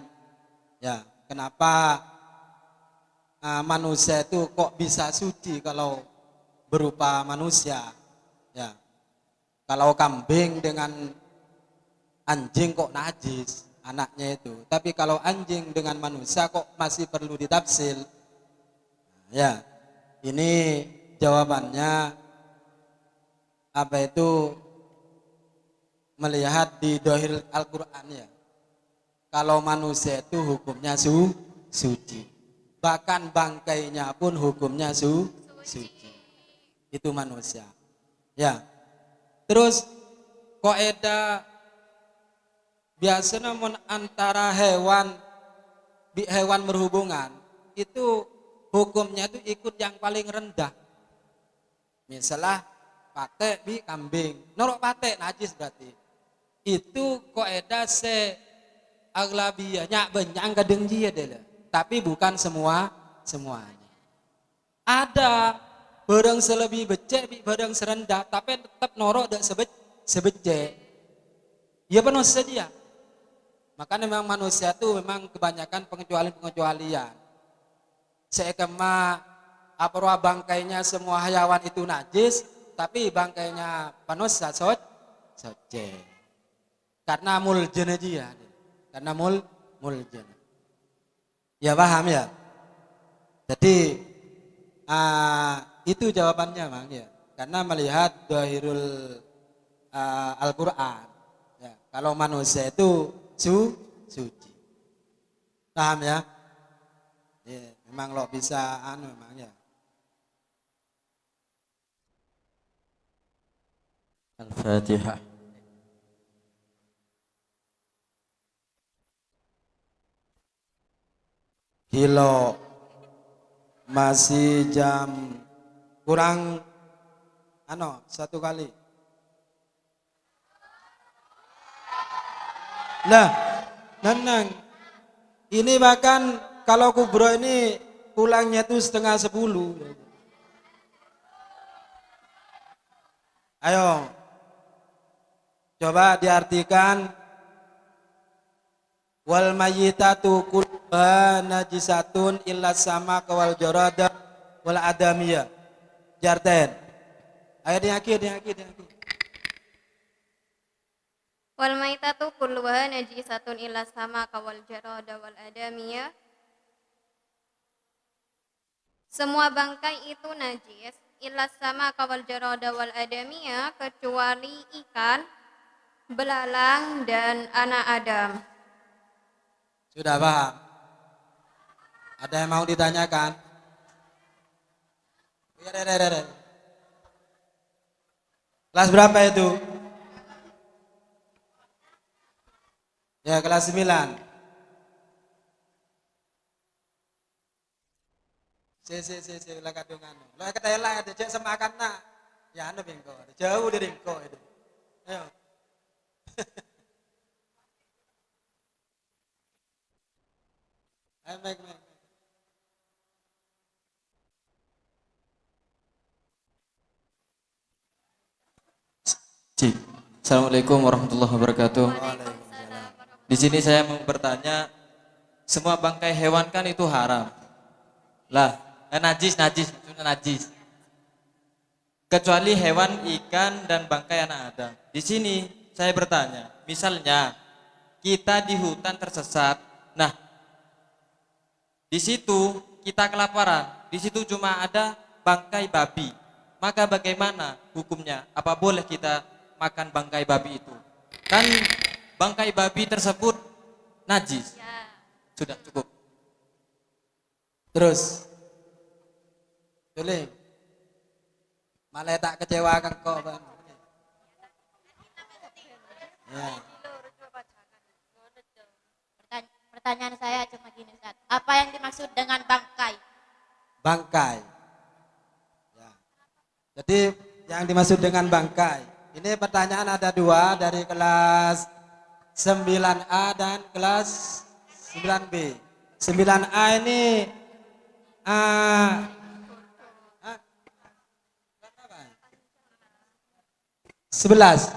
ya kenapa manusia itu kok bisa suci kalau berupa manusia? Ya, kalau kambing dengan anjing kok najis anaknya itu, tapi kalau anjing dengan manusia kok masih perlu ditafsil? Ya, ini jawabannya apa itu melihat di dohir Al-Quran ya. Kalau manusia itu hukumnya suci, bahkan bangkainya pun hukumnya suci. Itu manusia. Ya. Terus kaidah biasa namun antara hewan berhubungan itu hukumnya itu ikut yang paling rendah. Misalnya patek bi kambing, norok patek najis berarti. Itu kaidah aglabiyah, nyak benyang kadeng dia deh. Tapi bukan semuanya. Ada barang selebih becek, barang serendah, tapi tetap norok dak sebecek. Ya penuh saja. Makanya memang manusia itu memang kebanyakan pengecualian. Seekema apa bangkainya semua hayawan itu najis, tapi bangkainya manusia soce. Karena muljen aja. Karena muljen. Ya paham ya? Jadi itu jawabannya Bang ya. Karena melihat dohirul Al-Quran. Ya, kalau manusia itu suci. Paham ya? Ya, memang lo bisa memang ya. Al-Fatihah. Kilo masih jam kurang satu kali. Lah, nenang. Ini bahkan kalau kubro ini pulangnya tuh 9:30. Ayo. Coba diartikan. Wal mayyitatu kulluha najisatun illa sama wal jarada wal adamiyah. Jarten. Ayo diaki. Wal maitatu kulluha najisatun illa sama wal jarada wal adamiyah. Semua bangkai itu najis illa sama kawal jarada wal adamiyah, kecuali ikan, belalang dan anak Adam. Sudah paham? Ada yang mau ditanyakan? Ya. Kelas berapa itu? Ya, kelas 9. Si, ulah kadungan. Lah ketela ada cek semakan nak. Ya anu bingko. Jauh dari bingko itu. Ayo. Ayo, baik. Cik. Assalamualaikum warahmatullahi wabarakatuh. Di sini saya mau bertanya, semua bangkai hewan kan itu haram. Lah, najis. Kecuali hewan, ikan, dan bangkai anak Adam. Di sini saya bertanya, misalnya kita di hutan tersesat, nah di situ kita kelaparan, di situ cuma ada bangkai babi. Maka bagaimana hukumnya? Apa boleh kita makan bangkai babi itu? Kan bangkai babi tersebut najis. Sudah cukup. Terus. Tulis. Malah tak kecewakan kok, Bang. Ya. Pertanyaan saya cuma gini, Ustaz. Apa yang dimaksud dengan bangkai? Bangkai. Ya. Jadi yang dimaksud dengan bangkai. Ini pertanyaan ada 2 dari kelas 9A dan kelas 9B. 9A ini 11.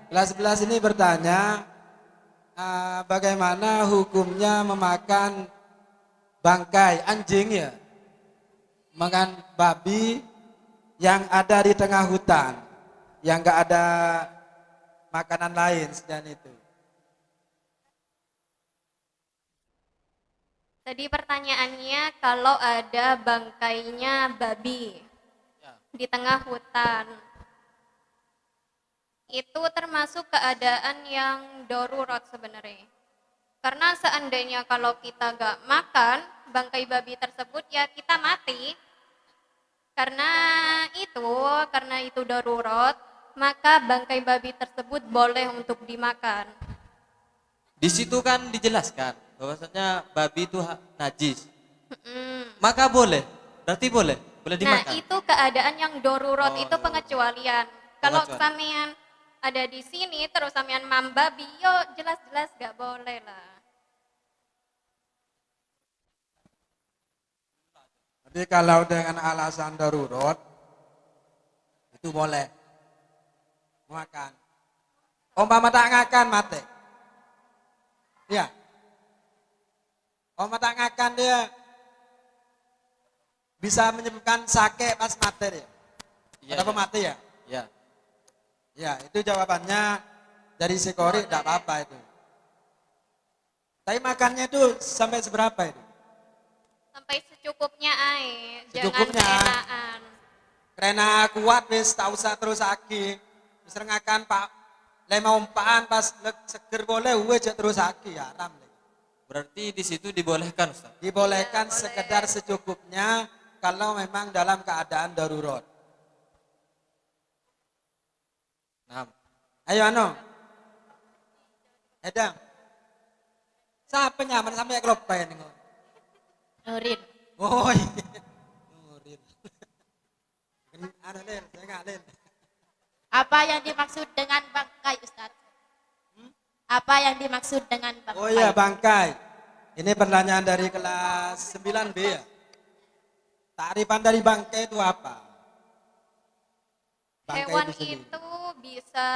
Kelas 11 ini bertanya bagaimana hukumnya memakan bangkai anjing ya, makan babi yang ada di tengah hutan, yang enggak ada makanan lain selain itu. Tadi pertanyaannya kalau ada bangkainya babi di tengah hutan, itu termasuk keadaan yang darurat sebenarnya. Karena seandainya kalau kita gak makan bangkai babi tersebut, ya kita mati. Karena itu darurat, maka bangkai babi tersebut boleh untuk dimakan. Di situ kan dijelaskan bahwasanya babi itu najis. Maka boleh, berarti boleh dimakan. Nah, itu keadaan yang darurat, itu pengecualian. Kalau sampean ada di sini terus sampean mambabi, yo jelas-jelas gak boleh lah. Jadi kalau dengan alasan darurat itu boleh makan. Umpama tak ngakan mati. Ya. Umpama tak ngakan dia bisa menyebabkan sakit pas mati dia. Atau mati ya? Ya. Ya, itu jawabannya dari Sikori, tidak apa-apa itu. Tapi makannya itu sampai seberapa itu? Sampai secukupnya ae, Secukupnya. jangan keenaan. Karena kuat wis tak usah terus lagi. Wis ngakan Pak lema umpaan pas seger boleh wis terus lagi haram. Berarti di situ dibolehkan, Ustaz. Dibolehkan sekedar secukupnya kalau memang dalam keadaan darurat. Nah. Ayo Edam. Siapa nyaman sampai kelopain nih? Nurin. Oh iya. Nurin. Lin, saya nggak Lin. Apa yang dimaksud dengan bangkai, Ustaz? Apa yang dimaksud dengan bangkai? Oh iya, bangkai. Ini pertanyaan dari kelas 9B ya. Ta'rifan dari bangkai itu apa? Bangkai Hewan itu itu bisa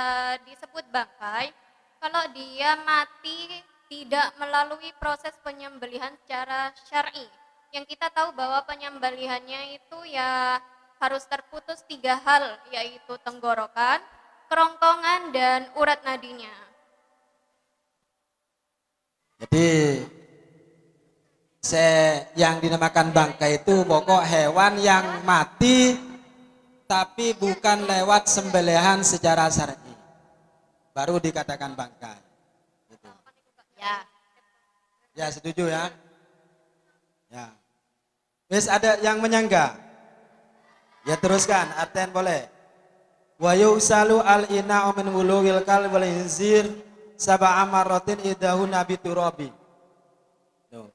disebut bangkai kalau dia mati tidak melalui proses penyembelihan secara syar'i. Yang kita tahu bahwa penyembelihannya itu ya harus terputus 3 hal, yaitu tenggorokan, kerongkongan, dan urat nadinya. Jadi yang dinamakan bangkai itu pokok hewan yang mati tapi bukan lewat sembelihan secara syar'i. Baru dikatakan bangkai. Gitu. Ya. Ya, setuju ya? Ya. Wis ada yang menyangga? Ya teruskan, Arten boleh. Wa yusalu al-ina'u min wuluwil kalbi wal hinzir sab'a marratin idahu nabi turabi. Tuh.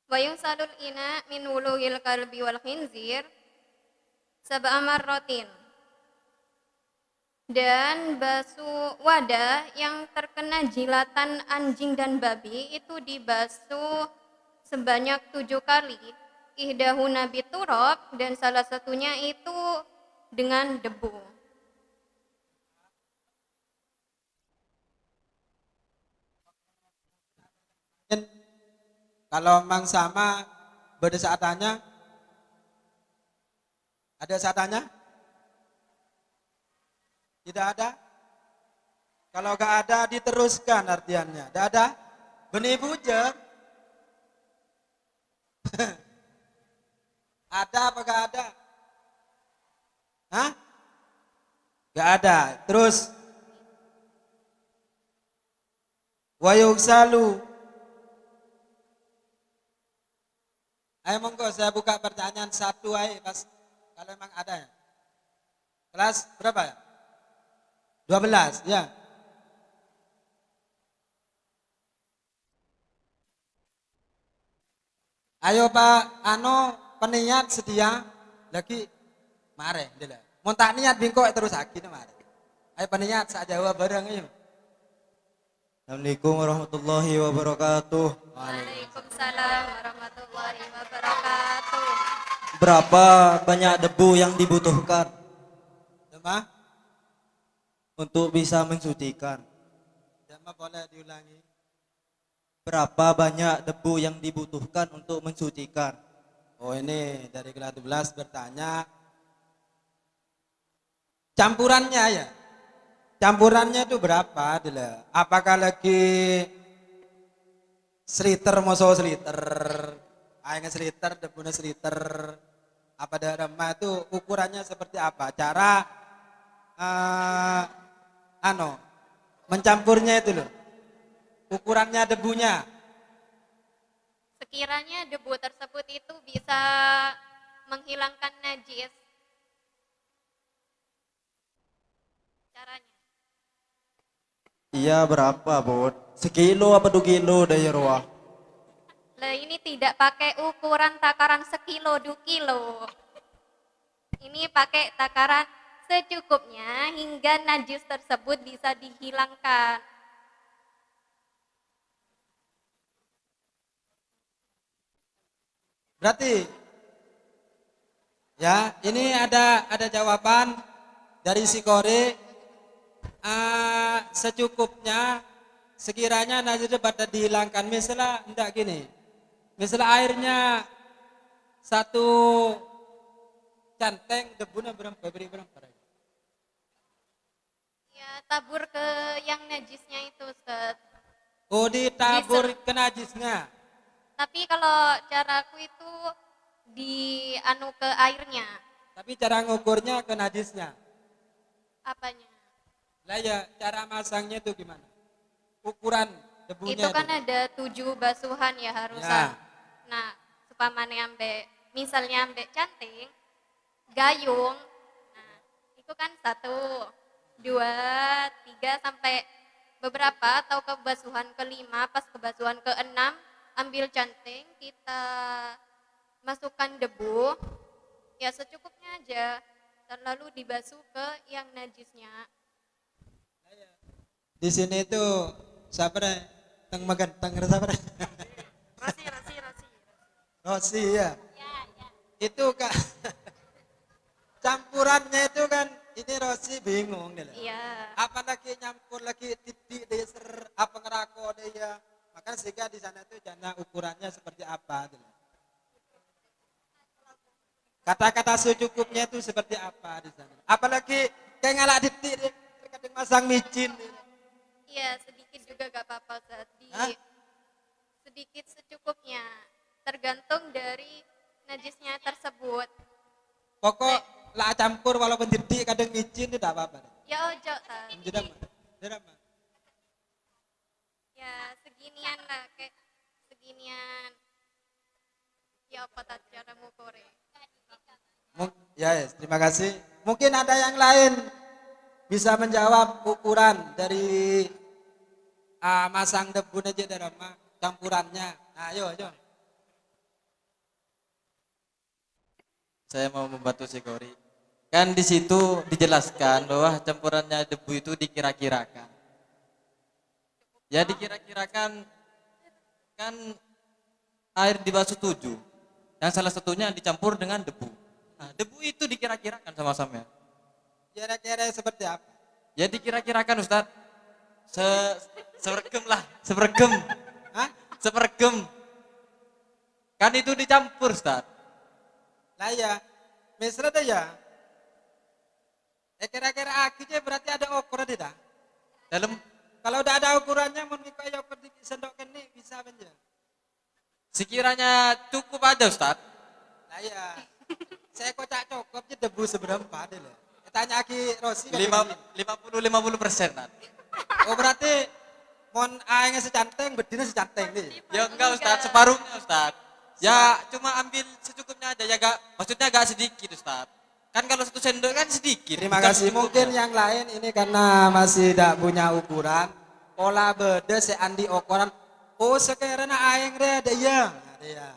Wa yusalul ina min wuluhil kalbi wal khinzir sab'a marratin. Dan basuh wadah yang terkena jilatan anjing dan babi itu dibasuh sebanyak 7 kali. Ihdahu nabi turab, dan salah satunya itu dengan debu. Kalau mang sama berdesaatannya, ada saatannya? Tidak ada? Kalau gak ada diteruskan artiannya. Tidak ada? Benih bujer? Ada apa gak ada? Hah? Gak ada. Terus wa yugsalu. Ayo monggo saya buka pertanyaan satu aja pas kalau memang ada ya. Kelas berapa ya? 12 ya. Ayo Pak Ano peniat sedia lagi mare dile. Mau tak niat bingkok terus akhirnya mare. Ayo peniat sak Jawa bareng ayo. Assalamualaikum warahmatullahi wabarakatuh. Waalaikumsalam warahmatullahi wabarakatuh. Berapa banyak debu yang dibutuhkan Demah? untuk bisa mensucikan? Demah boleh diulangi. Berapa banyak debu yang dibutuhkan untuk mensucikan? Oh ini dari kelas 12 bertanya campurannya ya. Campurannya itu berapa? Dile? Apakah lagi seliter moso seliter, airnya seliter, debunya seliter, apa remah itu ukurannya seperti apa? Cara mencampurnya itu loh. Ukurannya debunya. Sekiranya debu tersebut itu bisa menghilangkan najis. Caranya. Iya berapa Bud? Sekilo apa 2 kilo dari ruah? Lah ini tidak pakai ukuran takaran sekilo 2 kilo. Ini pakai takaran secukupnya hingga najis tersebut bisa dihilangkan. Berarti ya ini ada jawaban dari si Kore secukupnya sekiranya najis dapat dihilangkan. Misalnya enggak gini, misalnya airnya 1 canteng debunya berapa? Ya tabur ke yang najisnya itu Ustaz. Oh ditabur ke najisnya. Tapi kalau caraku itu dianu ke airnya. Tapi cara ngukurnya ke najisnya. Apanya? Lah ya cara masangnya itu gimana? Ukuran debunya Itu kan ada 7 basuhan ya harusnya. Ya. Nah, supamane ambek misalnya ambek canting, gayung. Nah, itu kan 1, 2, 3 sampai beberapa atau kebasuhan ke-5, pas kebasuhan ke-6 ambil canting, kita masukkan debu, ya secukupnya aja, dan lalu dibasuh ke yang najisnya. Di sini tuh siapa deh? Teng makan, teng siapa deh? Rosi ya. Itu Kak. Campurannya itu kan ini Rosi bingung nih. Iya. Apa lagi nyampur lagi titik deser apa ngerako dia. Maka sehingga di sana itu jana ukurannya seperti apa gitu. Kata-kata secukupnya itu seperti apa di sana. Apalagi kayak ngalak titik kadang masang micin. Iya, sedikit juga gak apa-apa Ustaz. sedikit secukupnya, tergantung dari najisnya tersebut. Pokok lah campur walaupun jadi kadang micin tidak apa-apa. Ya ojo ta. Jedam. Jedam. Ya seginian lah, kayak seginian. Ya apa tak cara mukore. Ya, yes, terima kasih. Mungkin ada yang lain bisa menjawab ukuran dari masang debu aja dalam campurannya. Nah, ayo. Saya mau membantu si Kori. Kan di situ dijelaskan bahwa campurannya debu itu dikira-kirakan. Ya dikira-kirakan kan air dibasuh 7. Yang salah satunya dicampur dengan debu. Nah, debu itu dikira-kirakan sama-sama. Kira-kira seperti apa? Ya dikira-kirakan Ustadz. Sepergem lah, sepergem. Hah? Sepergem. Kan itu dicampur Ustadz. Lah ya, misalnya ya. Kira-kira akhirnya berarti ada ukuran tidak? Dalam kalau udah ada ukurannya, mau ya ukur di sendok ini bisa aja. sekiranya cukup ada Ustadz. Lah ya, saya kocak cokopnya debu seberapa deh lah. Tanya Aki Rosi. 50% Oh berarti mon aingnya secanteng, bedina secanteng nih. Ya enggak Ustadz, separuhnya Ustadz. Ya cuma ambil secukupnya aja ya, maksudnya agak sedikit Ustadz. Kan kalau 1 sendok kan sedikit. Terima kasih. Mungkin yang lain ini karena masih tidak punya ukuran. Pola beda seandi ukuran. Oh sekarang aing ada ya. Ada ya.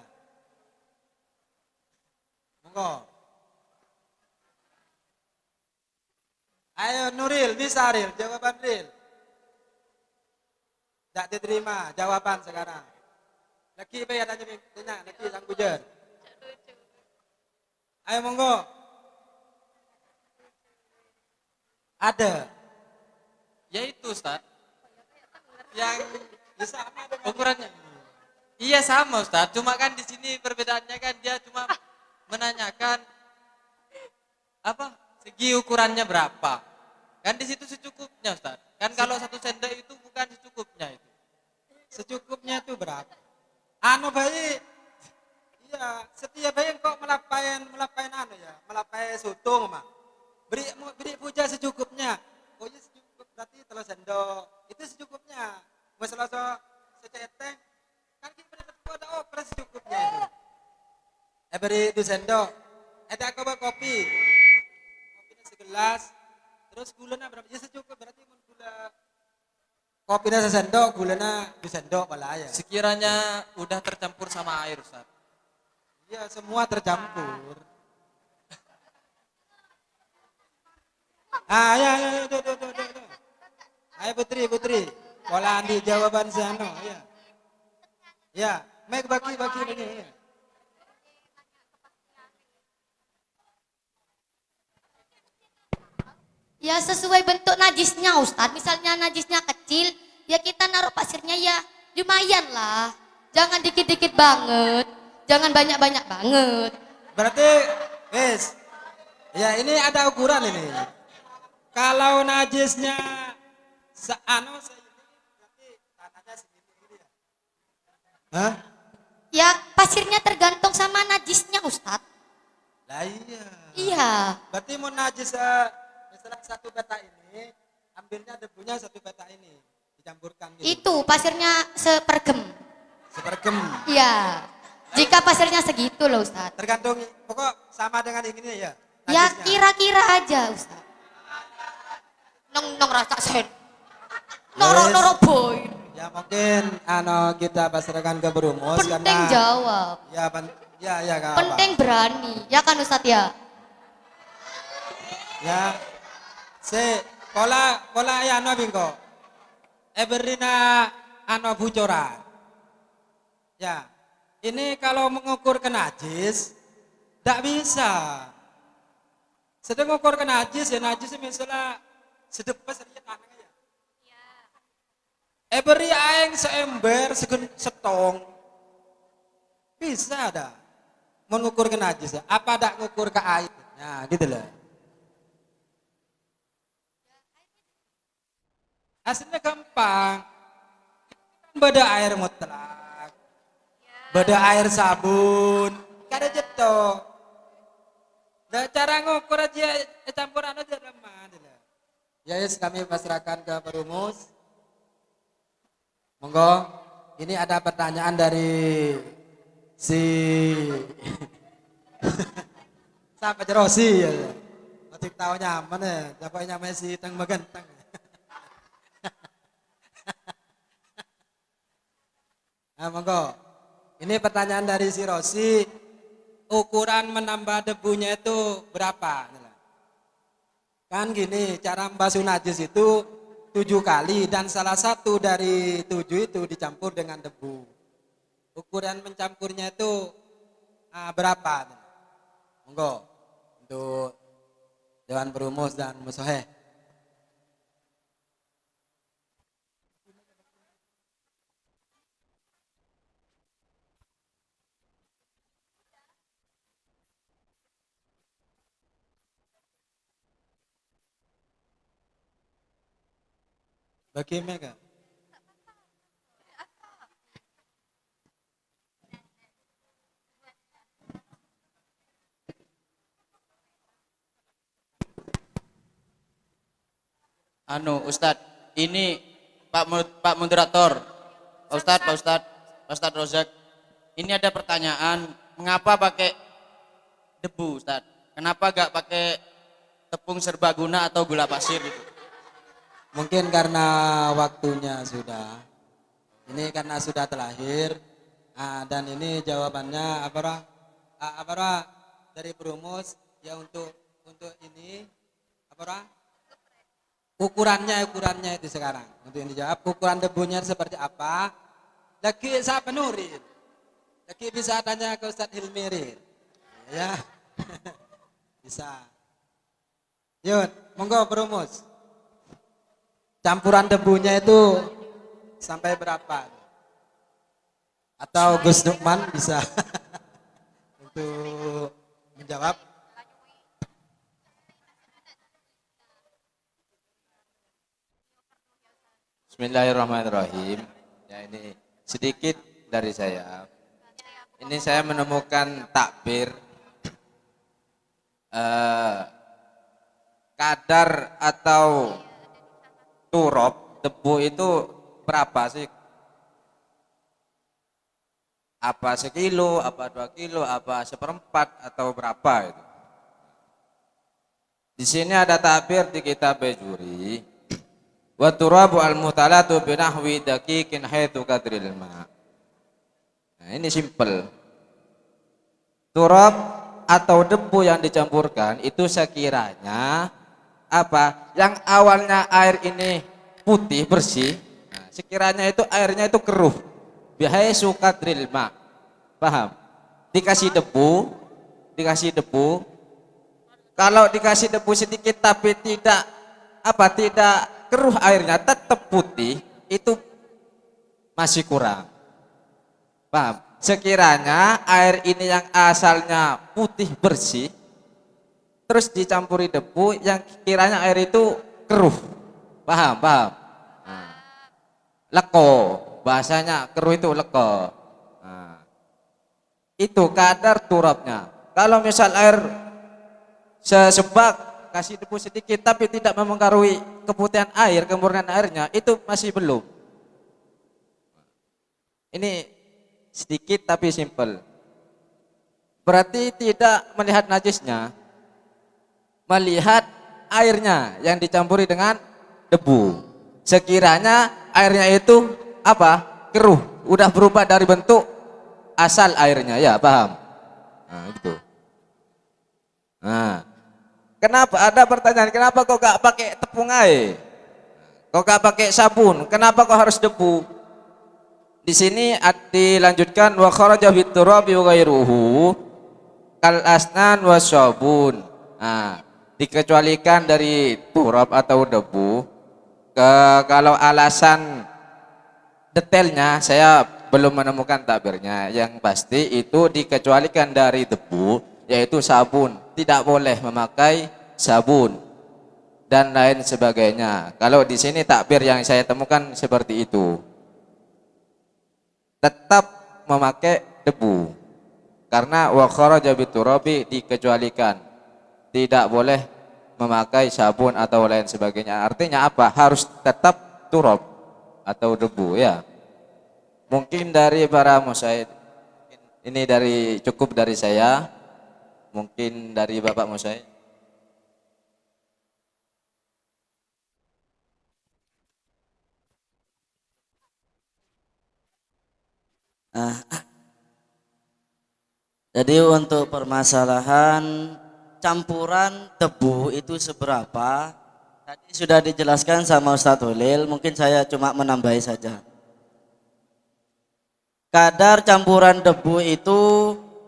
Monggo. Ayo Nuril, bisa Ril, jawaban Ril. Tidak diterima jawaban sekarang. Lagi bayar tanya, lagi sang bujer. Ayo monggo. Ada. Ya itu Ustadz. Yang sama dengan ukurannya. Iya sama Ustadz, cuma kan di sini perbedaannya kan dia cuma menanyakan apa segi ukurannya berapa. Kan di situ secukupnya Ustadz. Kan kalau 1 sendok itu bukan secukupnya itu. Secukupnya itu berapa? Anu bayi, iya setiap bayi kok melapain anu ya, melapain soto mah. Beri puja secukupnya. Oh iya secukup berarti 3 sendok. Itu secukupnya. Masalah seceteng kan kita ada operasi secukupnya itu. Beri 2 sendok. Ada kopi. Kopinya segelas. Terus gulanya berapa? Ya secukup berarti gula. Kopinya 1 sendok, gulanya 2 sendok malah ya. Sekiranya udah tercampur sama air Ustaz. Iya, semua tercampur. Ya, tuh. Ayo Putri. Pola Andi jawaban sana, ya. Ya, make bagi ini. Ya. Ya sesuai bentuk najisnya Ustadz. Misalnya najisnya kecil, ya kita naruh pasirnya ya lumayan lah. Jangan dikit-dikit banget, jangan banyak-banyak banget. Berarti, wes, ya ini ada ukuran ini. Kalau najisnya berarti tanahnya segini ya. Hah? Ya pasirnya tergantung sama najisnya Ustadz. Lah iya. Iya. Berarti mau najis misalnya 1 peta ini, ambilnya debunya 1 peta ini, dicampurkan gitu. Itu pasirnya sepergem. Sepergem. Iya. Jika pasirnya segitu loh Ustadz. Tergantung, pokok sama dengan ini ya. Ya najisnya. kira-kira aja Ustadz. Nong rasa sen. Noro boy. Ya mungkin kita pasrahkan ke Berumus Penting jawab. Ya gak apa. Penting berani. Ya kan Ustadz ya? Ya. Pola ya bingko. Berina bocoran. Ya. Ini kalau mengukur ke najis tidak bisa. Sedang mengukur ke najis ya najis misalnya sedepes ya tanah ya. Beri aeng seember setong. Bisa ada. Mengukur ke najis ya. Apa tak mengukur ke air? Nah, gitu loh. Hasilnya gampang. Beda air mutlak. Beda air sabun. Kada jeto. Nah, cara ngukur aja campuran aja lemah. Ya, yes, kami pasrahkan ke perumus. Monggo, ini ada pertanyaan dari si siapa Jerosi ya. Otik tahu nyaman ya, siapa nyaman si Teng Megenteng. Nah, monggo. Ini pertanyaan dari si Rosi. Ukuran menambah debunya itu berapa? Kan gini, cara membasuh najis itu 7 kali dan salah satu dari 7 itu dicampur dengan debu. Ukuran mencampurnya itu berapa? Monggo untuk Dewan Perumus dan Musoheh. Bagaimana Kak? Ustadz, ini Pak Moderator, Pak Ustadz Rozak, ini ada pertanyaan, mengapa pakai debu Ustadz? Kenapa gak pakai tepung serbaguna atau gula pasir gitu? Mungkin karena waktunya sudah. Ini karena sudah terlahir. Dan ini jawabannya apa dari Perumus ya untuk ini ukurannya itu sekarang. Untuk yang dijawab ukuran debunya seperti apa? Lagi saya penurin. Lagi bisa tanya ke Ustadz Hilmirin. Ya. Bisa. Yuk, monggo Perumus. Campuran debunya itu sampai berapa? Atau Gus Nukman bisa untuk menjawab. Bismillahirrahmanirrahim. Ya, ini sedikit dari saya. Ini saya menemukan takbir kadar atau turab debu itu berapa sih? Apa sekilo, apa 2 kilo, apa 1/4 atau berapa itu? Di sini ada takbir di kitab Bejuri. Wa turabu al-mutalatu binahwi daqiqin haitsu qadril ma. Nah, ini simple. Turab atau debu yang dicampurkan itu sekiranya apa? Yang awalnya air ini putih bersih, nah, sekiranya itu airnya itu keruh. Bihaitsu qadril ma. Paham? Dikasih debu. Kalau dikasih debu sedikit tapi tidak keruh airnya tetap putih, itu masih kurang. Paham? Sekiranya air ini yang asalnya putih bersih terus dicampuri debu yang kiranya air itu keruh. Paham? Nah, leko, bahasanya keruh itu leko. Nah, itu kadar turabnya. Kalau misal air sesebak kasih debu sedikit tapi tidak memengaruhi keputihan air, kemurnian airnya, itu masih belum. Ini sedikit tapi simple. Berarti tidak melihat najisnya, melihat airnya yang dicampuri dengan debu. Sekiranya airnya itu keruh, udah berubah dari bentuk asal airnya, ya paham? Nah, gitu. Nah, kenapa ada pertanyaan, kenapa kok gak pakai tepung air? Kok gak pakai sabun? Kenapa kok harus debu? Di sini dilanjutkan wa kharaja bit turabi wa ghairuhu kal asnan wasabun. Nah, dikecualikan dari turab atau debu. Kalau alasan detailnya saya belum menemukan takbirnya. Yang pasti itu dikecualikan dari debu, yaitu sabun. Tidak boleh memakai sabun dan lain sebagainya. Kalau di sini takbir yang saya temukan seperti itu. Tetap memakai debu. Karena wa kharaja biturabi dikecualikan. Tidak boleh memakai sabun atau lain sebagainya. Artinya apa? Harus tetap turab atau debu ya. Mungkin dari para musaid ini cukup dari saya. Mungkin dari Bapak musaid. Jadi untuk permasalahan campuran debu itu seberapa? Tadi sudah dijelaskan sama Ustadz Holil, mungkin saya cuma menambahi saja. Kadar campuran debu itu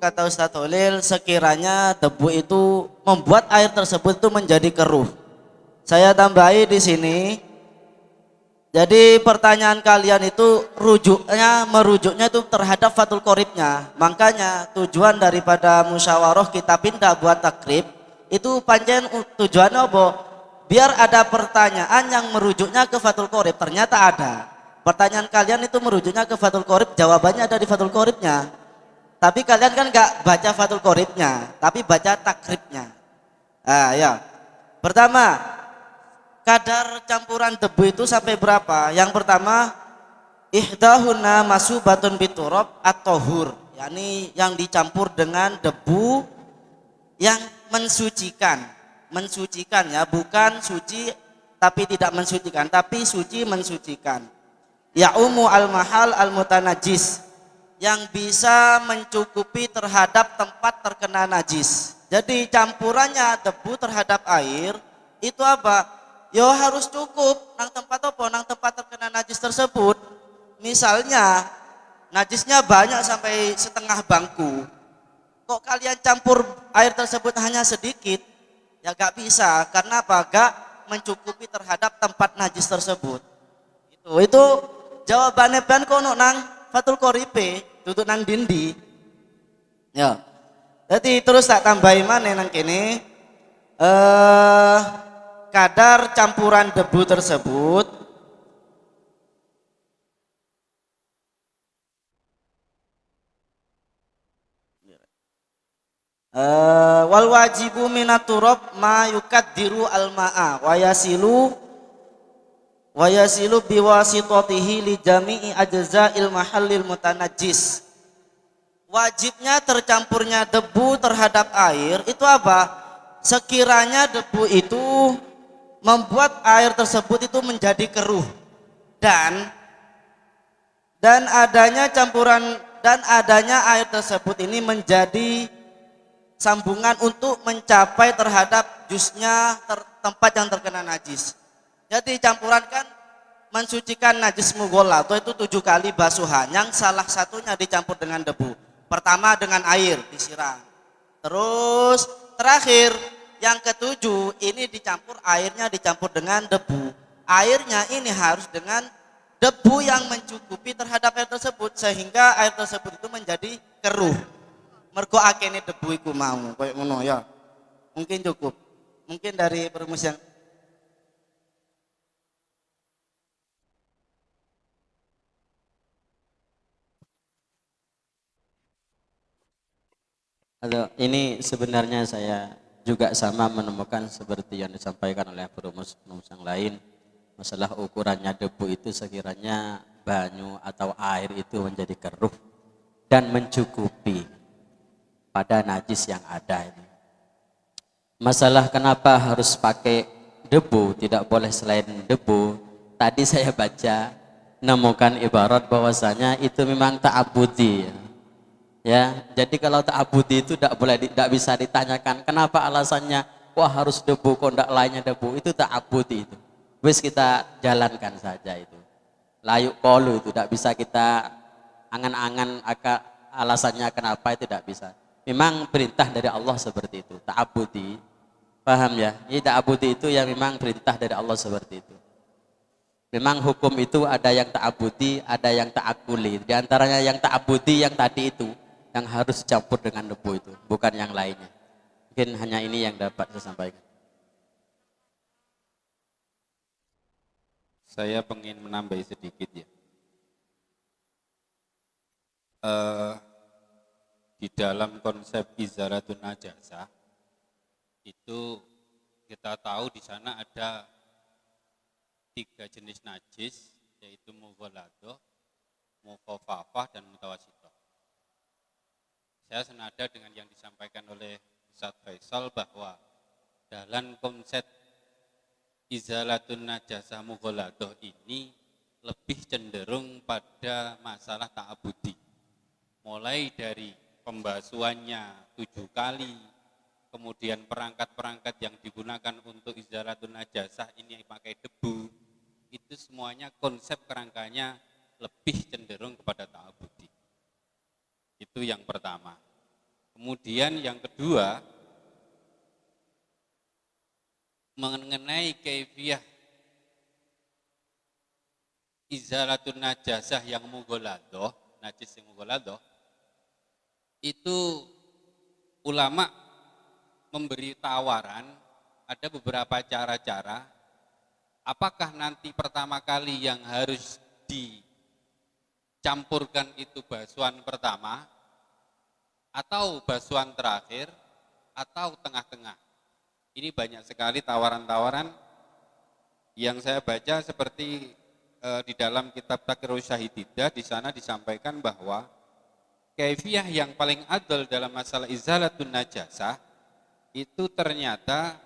kata Ustadz Holil sekiranya debu itu membuat air tersebut itu menjadi keruh. Saya tambahi di sini. Jadi pertanyaan kalian itu merujuknya itu terhadap fatul qoribnya. Makanya tujuan daripada musyawarah kita pindah buat takrib itu panjen tujuannya apa? Biar ada pertanyaan yang merujuknya ke fatul qorib. Ternyata ada. Pertanyaan kalian itu merujuknya ke fatul qorib, jawabannya ada di fatul qoribnya. Tapi kalian kan nggak baca fatul qoribnya, tapi baca takribnya. Ya. Pertama, kadar campuran debu itu sampai berapa? Yang pertama, ihdahuna masubatun biturab at-tahur, yakni yang dicampur dengan debu yang mensucikan ya, bukan suci tapi tidak mensucikan, tapi suci mensucikan. Ya'umu al-mahal al-mutanajis, yang bisa mencukupi terhadap tempat terkena najis. Jadi campurannya debu terhadap air itu apa? Yo harus cukup nang tempat apa? Nang tempat terkena najis tersebut. Misalnya najisnya banyak sampai setengah bangku. Kok kalian campur air tersebut hanya sedikit? Ya gak bisa, karena apa? Gak mencukupi terhadap tempat najis tersebut. Itu jawabannya ban kono nang fatul qoribe, duduk nang dindi. Ya. Jadi terus tak tambahi mana nang kene. Kadar campuran debu tersebut wal wajibu minat turab ma yukaddiru al ma'a wa yasilu biwasitatihi li jami'i ajza'il mahallil mutanajjis. Wajibnya tercampurnya debu terhadap air itu apa? Sekiranya debu itu membuat air tersebut itu menjadi keruh dan adanya air tersebut ini menjadi sambungan untuk mencapai terhadap jusnya tempat yang terkena najis. Jadi campuran kan mensucikan najis mughollath itu 7 kali basuhan, yang salah satunya dicampur dengan debu. Pertama dengan air disiram, terus terakhir yang ketujuh ini airnya dicampur dengan debu. Airnya ini harus dengan debu yang mencukupi terhadap air tersebut sehingga air tersebut itu menjadi keruh. Mergo akene debu iku mau koyo ngono ya. Mungkin cukup. Mungkin dari perumus yang ini sebenarnya saya juga sama menemukan seperti yang disampaikan oleh perumus yang lain. Masalah ukurannya debu itu sekiranya banyu atau air itu menjadi keruh dan mencukupi pada najis yang ada ini. Masalah kenapa harus pakai debu, tidak boleh selain debu. Tadi saya baca nemukan ibarat bahwasanya itu memang ta'abudi. Ya, jadi kalau ta'abudi itu tidak bisa ditanyakan kenapa alasannya wah harus debu kok tidak lainnya debu, itu ta'abudi itu. Wis kita jalankan saja itu. Layuk kolu itu tidak bisa kita angan-angan alasannya kenapa itu tidak bisa. Memang perintah dari Allah seperti itu, ta'abudi. Paham ya? Ini ta'abudi itu yang memang perintah dari Allah seperti itu. Memang hukum itu ada yang ta'abudi, ada yang ta'akuli. Di antaranya yang ta'abudi yang tadi itu yang harus campur dengan debu itu, bukan yang lainnya. Mungkin hanya ini yang dapat saya sampaikan. Saya ingin menambah sedikit ya. di dalam konsep izalatun najasah itu kita tahu di sana ada 3 jenis najis, yaitu mughaladah, mukhafafah, dan mutawassithah. Saya senada dengan yang disampaikan oleh Ustaz Faisal bahwa dalam konsep izalatun najasah mughaladah ini lebih cenderung pada masalah ta'abudi. Mulai dari pembasuhannya 7 kali, kemudian perangkat-perangkat yang digunakan untuk izalatun najasah ini pakai debu, itu semuanya konsep kerangkanya lebih cenderung kepada ta'abudi. Itu yang pertama. Kemudian yang kedua, mengenai kaifiyah izalatun najasah yang mughaladah, najis yang mughaladah, itu ulama memberi tawaran, ada beberapa cara-cara. Apakah nanti pertama kali yang harus dicampurkan itu basuhan pertama, atau basuhan terakhir, atau tengah-tengah? Ini banyak sekali tawaran-tawaran yang saya baca seperti di dalam kitab Taqrirus Syahididdah. Di sana disampaikan bahwa kaifiyah yang paling adil dalam masalah izalatun najasah itu ternyata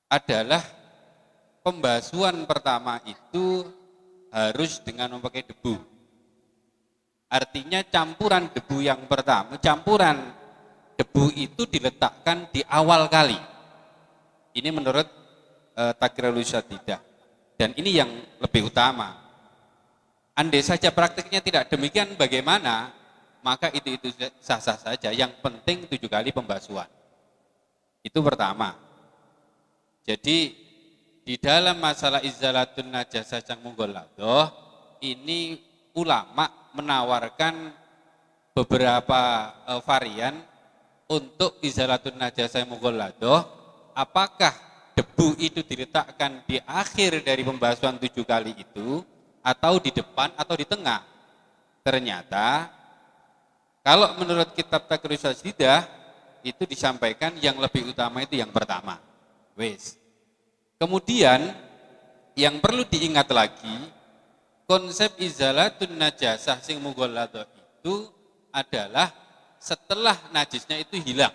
adalah pembasuhan pertama itu harus dengan memakai debu. Artinya campuran debu yang pertama, campuran debu itu diletakkan di awal kali. Ini menurut Taqrirus Syahididdah. Dan ini yang lebih utama. Andai saja praktiknya tidak demikian bagaimana, maka itu sah-sah saja. Yang penting 7 kali pembasuhan. Itu pertama. Jadi di dalam masalah izalatun najasah yang mughaladah ini ulama menawarkan beberapa varian untuk izalatun najasah yang mughaladah. Apakah debu itu diletakkan di akhir dari pembasuhan 7 kali itu, atau di depan, atau di tengah? Ternyata kalau menurut kitab Taqrirus Syahididdah itu disampaikan yang lebih utama itu yang pertama. Wes. Kemudian yang perlu diingat lagi, konsep izalatun najasah sing mughaladah itu adalah setelah najisnya itu hilang.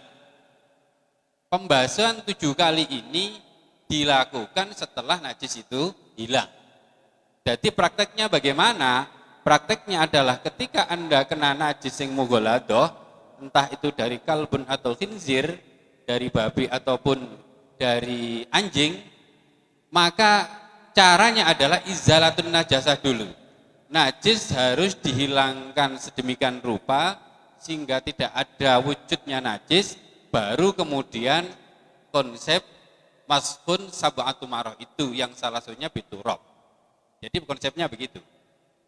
Pembasuhan 7 kali ini dilakukan setelah najis itu hilang. Jadi prakteknya bagaimana? Prakteknya adalah ketika Anda kena najis yang mughaladah, entah itu dari kalbun atau khinzir, dari babi ataupun dari anjing, maka caranya adalah izalatun najasah dulu. Najis harus dihilangkan sedemikian rupa sehingga tidak ada wujudnya najis, baru kemudian konsep mashun sab'atu marah itu yang salah satunya biturab. Jadi konsepnya begitu.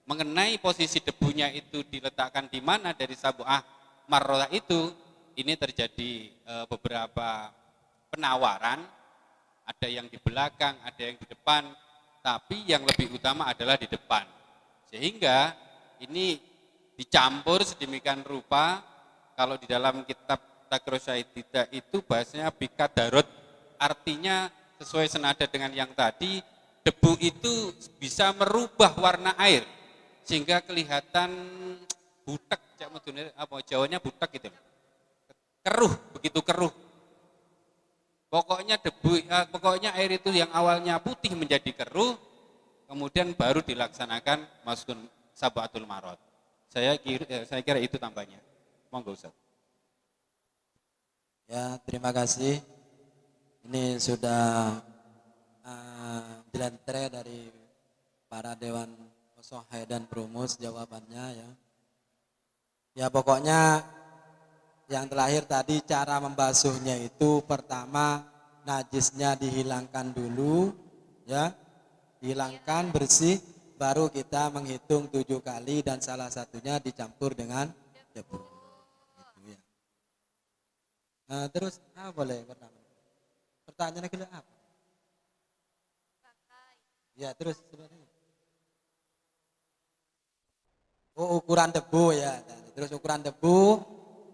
Mengenai posisi debunya itu diletakkan di mana dari sab'ah marrah itu, ini terjadi beberapa penawaran, ada yang di belakang, ada yang di depan, tapi yang lebih utama adalah di depan. Sehingga ini dicampur sedemikian rupa, kalau di dalam kitab Taqrirus Syahididdah itu bahasanya bikadarut, artinya sesuai senada dengan yang tadi, debu itu bisa merubah warna air sehingga kelihatan butek, apa Jawanya butek gitu. Keruh, begitu keruh. Pokoknya pokoknya air itu yang awalnya putih menjadi keruh, kemudian baru dilaksanakan mashun sab'atul marot. Saya kira itu tambahnya. Monggo Ustaz. Ya, terima kasih. Ini sudah dilantre dari para dewan Sohai dan Perumus jawabannya ya. Ya pokoknya yang terakhir tadi cara membasuhnya itu pertama najisnya dihilangkan dulu ya. Dihilangkan bersih, baru kita menghitung 7 kali dan salah satunya dicampur dengan debu. Gitu ya. Terus boleh pertama. Pertanyaannya kira apa? Ya terus sebenarnya. ukuran debu ya. Terus ukuran debu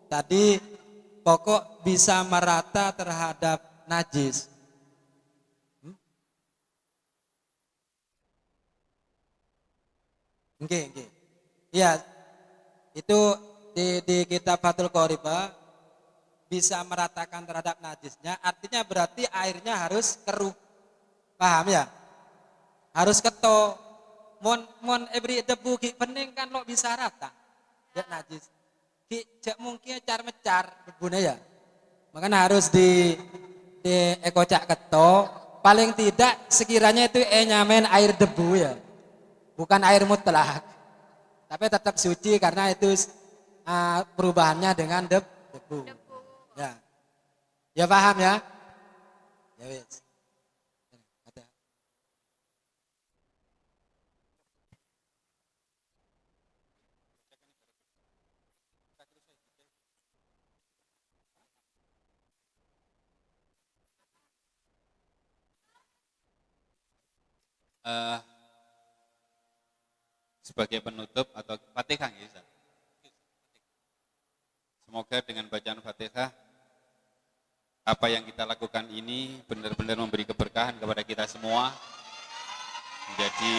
tadi pokok bisa merata terhadap najis. Oke. Iya, itu di kitab Fathul Qoribah bisa meratakan terhadap najisnya, artinya berarti airnya harus keruh. Paham ya? Harus keto. Mon every debu ki pening kan lo bisa rata. Ya najis. Ki cek mungkin car mecar debune ya. Makanya harus di ekocak keto, paling tidak sekiranya itu nyamen air debu ya. Bukan air mutlak. Tapi tetap suci karena itu perubahannya dengan debu. Ya. Ya paham ya? Ya wis. Sebagai penutup atau Fatihah ya Ustaz. Semoga dengan bacaan Fatihah apa yang kita lakukan ini benar-benar memberi keberkahan kepada kita semua, menjadi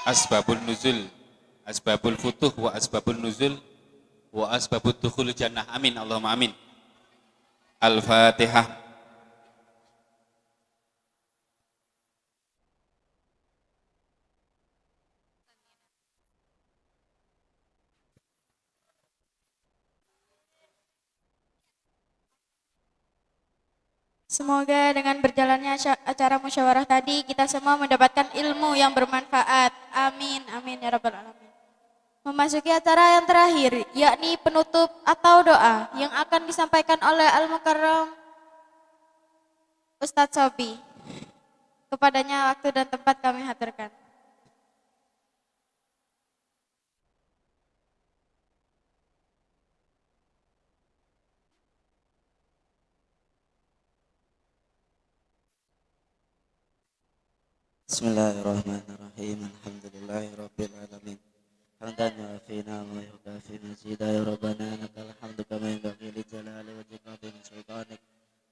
asbabun nuzul, asbabul futuh wa asbabun nuzul wa asbabud dukhul jannah. Amin Allahumma amin. Al-Fatihah. Semoga dengan berjalannya acara musyawarah tadi kita semua mendapatkan ilmu yang bermanfaat. Amin, amin ya rabbal alamin. Memasuki acara yang terakhir, yakni penutup atau doa yang akan disampaikan oleh Al-Mukarram Ustadz Sobi. Kepadanya waktu dan tempat kami haturkan. Bismillahirrahmanirrahim. Alhamdulillahirabbil alamin. Hamdan yu'afina wa yukafi mazida ya rabbana lakal hamdu kama yanbaghi li jalali wajhika wa sultanik.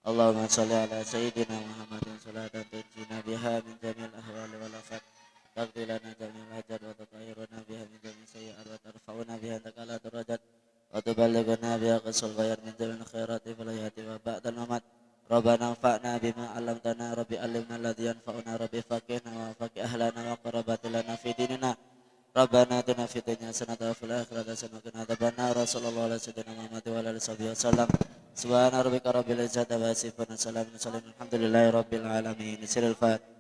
Allahumma shalli ala sayyidina Muhammadin salatan tunjina biha min jamil ahwali wal afat. Taqdi lana jamil hajat wa tutahhiruna biha min jamil sayyi'at wa tarfa'una biha takala darajat wa tuballighuna biha qasal ghayar min jamil khairati fil hayati wa ba'dal mamat. Rabbana anfa'na bima 'allamtana rabbi 'allimna alladhi yanfa'una rabbi faqihna wa faqih ahlana wa qarabatilana fi dinina. Rabbana atina fid dunya hasanatan wa fil akhirati hasanatan wa qina adzabannar. Sallallahu alaihi Muhammad wa ala alihi wasallam. Subhana rabbika rabbil izzati amma yasifun wa salamun alal mursalin walhamdulillahi rabbil alamin. Sirul Fatihah.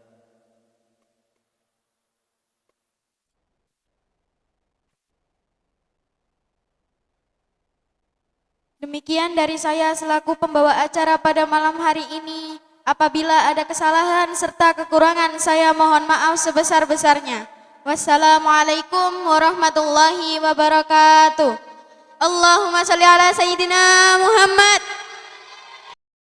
Demikian dari saya selaku pembawa acara pada malam hari ini. Apabila ada kesalahan serta kekurangan, saya mohon maaf sebesar-besarnya. Wassalamualaikum warahmatullahi wabarakatuh. Allahumma sholli ala sayyidina Muhammad.